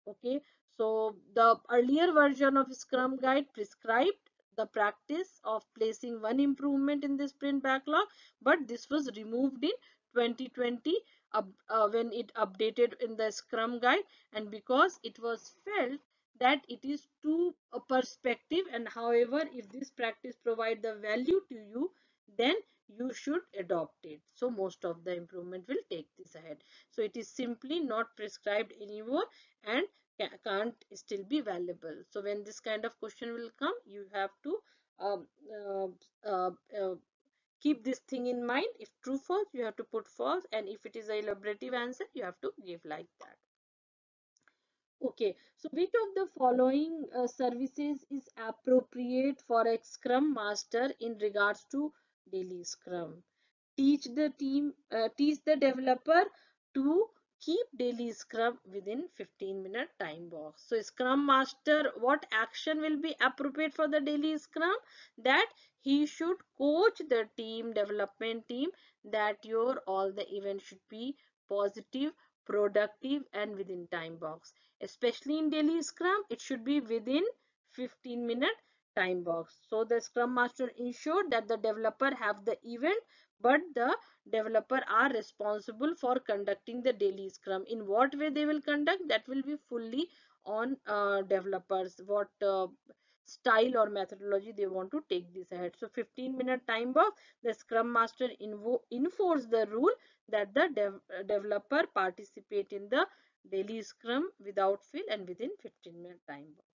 Okay, so the earlier version of Scrum Guide prescribed the practice of placing one improvement in the sprint backlog, but this was removed in 2020 when it updated in the Scrum Guide, and because it was felt that it is too a perspective, and however, if this practice provide the value to you, then you should adopt it. So most of the improvement will take this ahead. So it is simply not prescribed anymore and can't still be valuable. So when this kind of question will come, you have to um, uh, uh, uh, keep this thing in mind. If true false, you have to put false, and if it is a elaborative answer, you have to give like that. Okay, so which of the following services is appropriate for a Scrum Master in regards to daily Scrum? Teach the developer to keep daily Scrum within 15-minute time box. So Scrum Master, what action will be appropriate for the daily Scrum? That he should coach the team, development team, that your all the events should be positive, productive, and within time box. Especially in daily Scrum, it should be within 15 minutes time box. So the Scrum Master ensured that the developer have the event, but the developer are responsible for conducting the daily Scrum. In what way they will conduct, that will be fully on developers, what style or methodology they want to take this ahead. So 15-minute time box, the Scrum Master enforce the rule that the developer participate in the daily Scrum without fail and within 15-minute time box.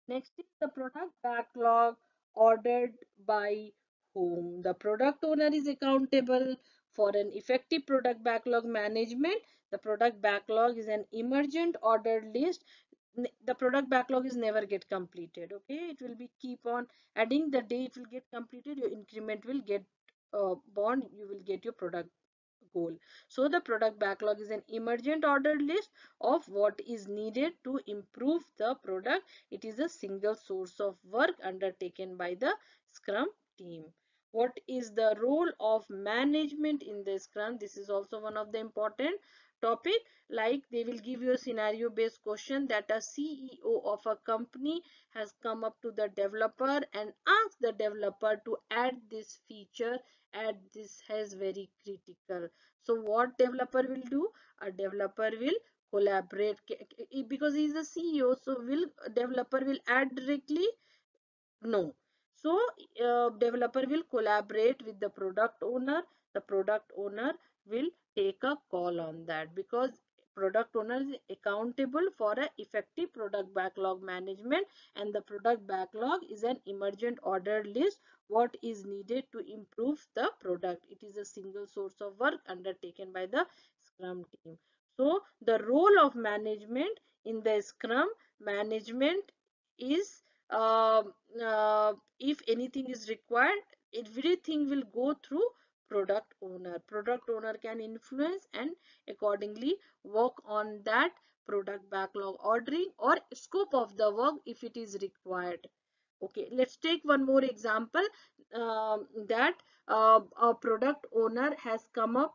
Next is the product backlog ordered by whom. The product owner is accountable for an effective product backlog management. The product backlog is an emergent ordered list. The product backlog is never get completed. Okay, it will be keep on adding the day it will get completed. Your increment will get bond. You will get your product goal. So the product backlog is an emergent ordered list of what is needed to improve the product. It is a single source of work undertaken by the Scrum team. What is the role of management in the Scrum? This is also one of the important topic. Like they will give you a scenario based question that a CEO of a company has come up to the developer and asked the developer to add this feature, add this has very critical. So what developer will do? A developer will collaborate because he is a CEO. So will developer will add directly? No. So developer will collaborate with the product owner. The product owner will take a call on that because product owner is accountable for a effective product backlog management, and the product backlog is an emergent ordered list what is needed to improve the product. It is a single source of work undertaken by the Scrum team. So the role of management in the Scrum management is if anything is required, everything will go through product owner. Product owner can influence and accordingly work on that product backlog ordering or scope of the work if it is required. Okay, let's take one more example, that a product owner has come up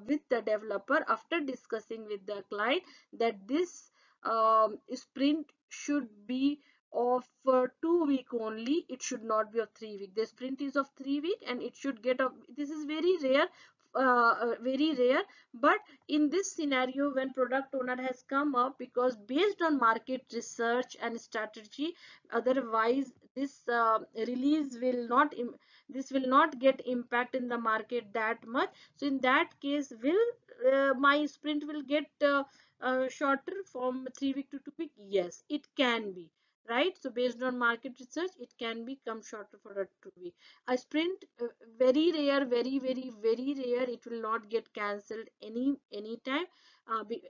with the developer after discussing with the client that this sprint should be of 2 week only. It should not be of 3 week. The sprint is of 3 week and it should get up. This is very rare, very rare. But in this scenario, when product owner has come up, because based on market research and strategy, otherwise this release will not this will not get impact in the market that much. So in that case, will my sprint will get shorter from 3 week to 2 week? Yes, it can be, right? So based on market research, it can become shorter for a 2 week. A sprint, very rare, very rare. It will not get cancelled any time.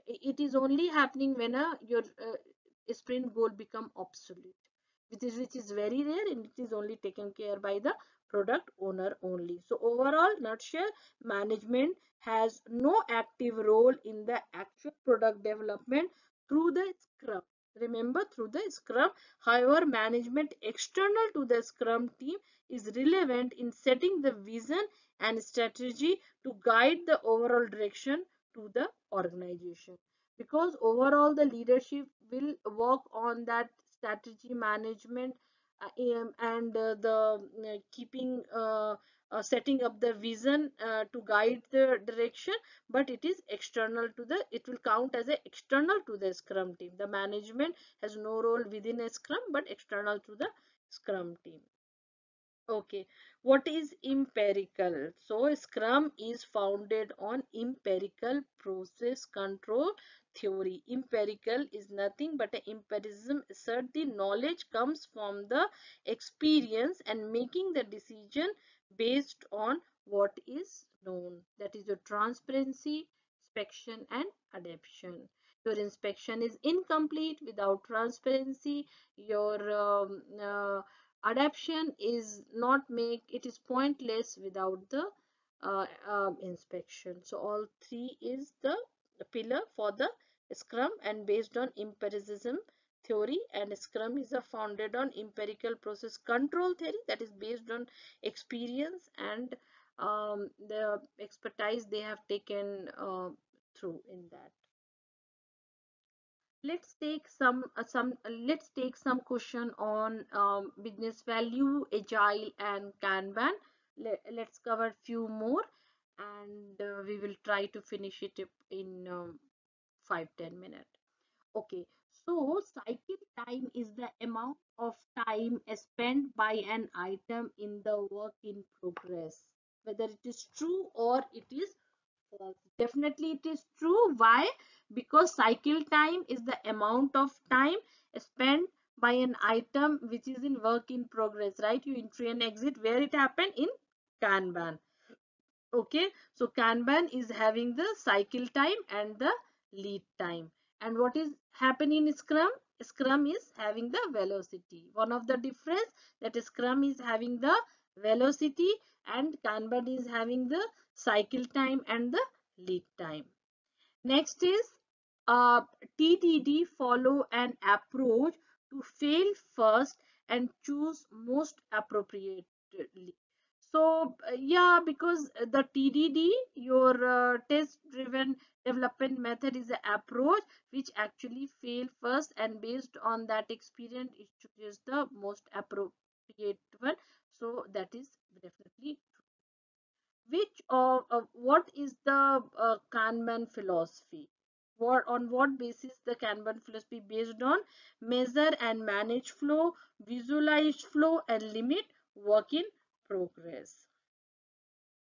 It is only happening when your sprint goal become obsolete, which is very rare, and it is only taken care by the product owner only. So overall, nutshell, management has no active role in the actual product development through the Scrum. Remember, through the Scrum. However, management external to the Scrum team is relevant in setting the vision and strategy to guide the overall direction to the organization, because overall the leadership will work on that strategy management, and the keeping setting up the vision to guide the direction, but it is external to the, it will count as a external to the Scrum team. The management has no role within a Scrum but external to the Scrum team. Okay, what is empirical? So Scrum is founded on empirical process control theory. Empirical is nothing but a empiricism, assert the knowledge comes from the experience and making the decision based on what is known. That is your transparency, inspection and adaptation. Your inspection is incomplete without transparency. Your adaptation is not make, it is pointless without the inspection. So all three is the pillar for the Scrum, and based on empiricism theory, and Scrum is founded on empirical process control theory, that is based on experience and the expertise they have taken through in that. Let's take some question on business value, agile and Kanban. Let's cover few more, and we will try to finish it up in 5-10 minutes. Okay, so cycle time is the amount of time spent by an item in the work in progress, whether it is true or it is false. Definitely it is true. Why? Because cycle time is the amount of time spent by an item which is in work in progress, right? You entry and exit where it happened in Kanban. Okay, so Kanban is having the cycle time and the lead time. And what is happening in Scrum? Scrum is having the velocity. One of the difference, that is Scrum is having the velocity and Kanban is having the cycle time and the lead time. Next is TDD follow an approach to fail first and choose most appropriately. So yeah, because the TDD, your test driven development method, is an approach which actually fail first, and based on that experience it chooses the most appropriate one. So that is definitely which what is the Kanban philosophy? On what basis the Kanban philosophy based on? Measure and manage flow, visualize flow, and limit work in progress.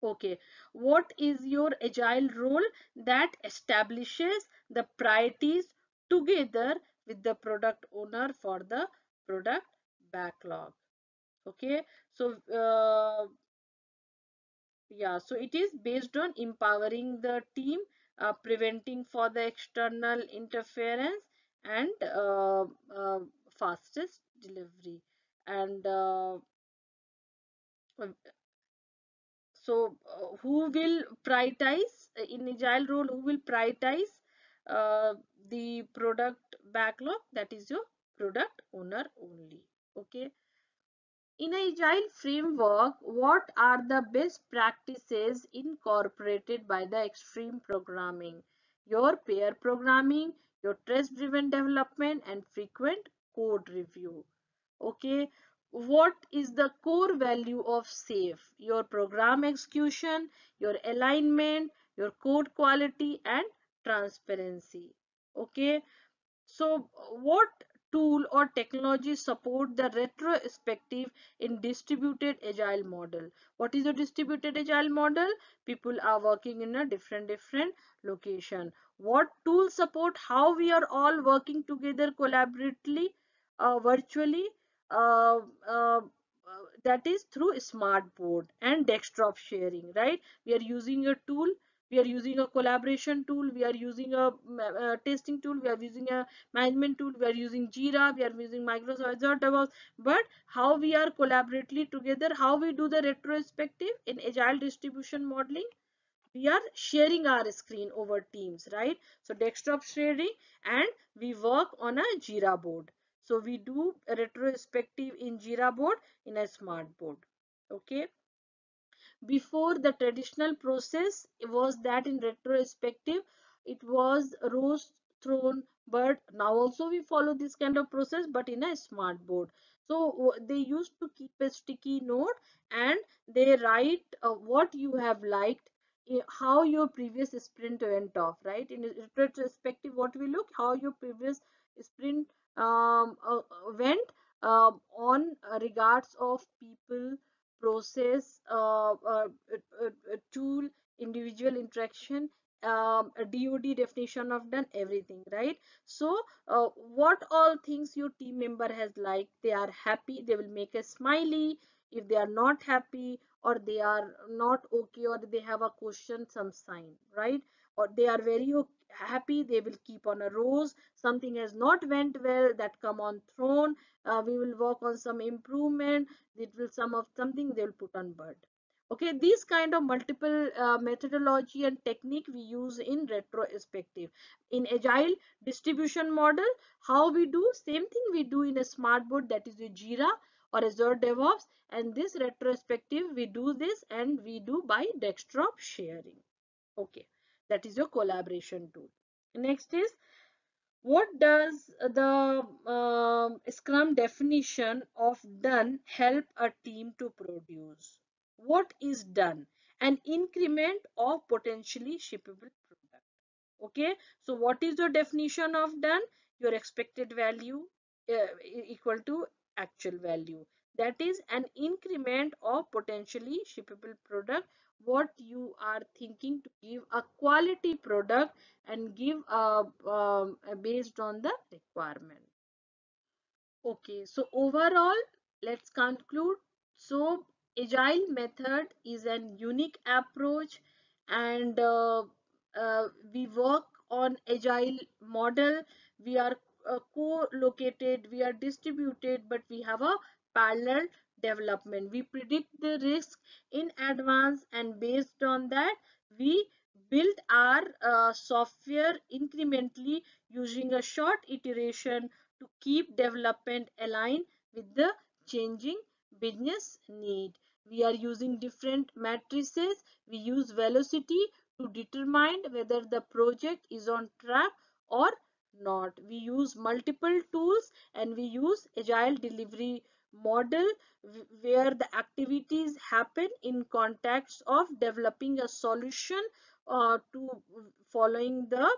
Okay, what is your agile role? That establishes the priorities together with the product owner for the product backlog. Okay, so yeah, so it is based on empowering the team, preventing for the external interference, and fastest delivery. And uh, so, who will prioritize in agile role? Who will prioritize uh, the product backlog? That is your product owner only. Okay. In a agile framework, what are the best practices incorporated by the extreme programming? Your pair programming, your test driven development, and frequent code review. Okay, what is the core value of SAFe? Your program execution, your alignment, your code quality, and transparency. Okay, so, what tool or technology support the retrospective in distributed agile model? What is a distributed agile model? People are working in a different location. What tools support how we are all working together collaboratively, virtually? Uh, uh, that is through smart board and desktop sharing, right? We are using a tool, we are using a collaboration tool, we are using a testing tool, we are using a management tool, we are using Jira, we are using Microsoft Azure DevOps. But how we are collaboratively together, how we do the retrospective in agile distribution modeling? We are sharing our screen over Teams, right? So desktop sharing, and we work on a Jira board. So we do a retrospective in Jira board in a smart board. Okay, before, the traditional process was that in retrospective it was rose thrown, but now also we follow this kind of process but in a smart board. So they used to keep a sticky note and they write what you have liked, how your previous sprint went off, right? In retrospective, what we look, how your previous sprint went, on regards of people, process, tool, individual interaction, a DOD, definition of done, everything, right? So what all things your team member has liked, they are happy, they will make a smiley. If they are not happy, or they are not okay, or they have a question, some sign, right? Or they are very happy, they will keep on a rose. Something has not went well, that come on throne. We will work on some improvement, it will sum of something, they will put on bird. Okay, these kind of multiple methodology and technique we use in retrospective. In agile distribution model, how we do? Same thing we do in a smart board, that is a Jira or Azure DevOps. And this retrospective, we do this and we do by desktop sharing. Okay, that is your collaboration tool. Next is What does the Scrum definition of done help a team to produce? What is done? An increment of potentially shippable product. Okay, so what is your definition of done? Your expected value equal to actual value. That is an increment of potentially shippable product. What you are thinking to give a quality product and give based on the requirement. Okay, so overall, let's conclude. So, agile method is an unique approach, and we work on agile model. We are co-located, we are distributed, but we have a parallel development. We predict the risk in advance, and based on that, we build our software incrementally using a short iteration to keep development aligned with the changing business need. We are using different matrices. We use velocity to determine whether the project is on track or not. We use multiple tools and we use agile delivery model where the activities happen in context of developing a solution to following the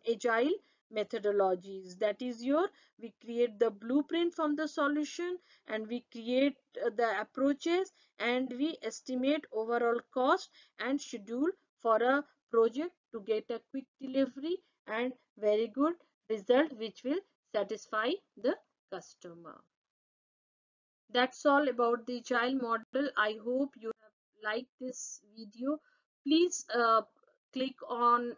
agile methodologies. That is your, we create the blueprint from the solution and we create the approaches and we estimate overall cost and schedule for a project to get a quick delivery and very good result which will satisfy the customer. That's all about the agile model. I hope you have liked this video. Please click on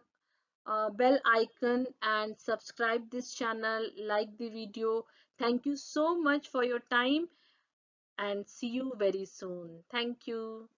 bell icon and subscribe this channel, like the video. Thank you so much for your time and see you very soon. Thank you.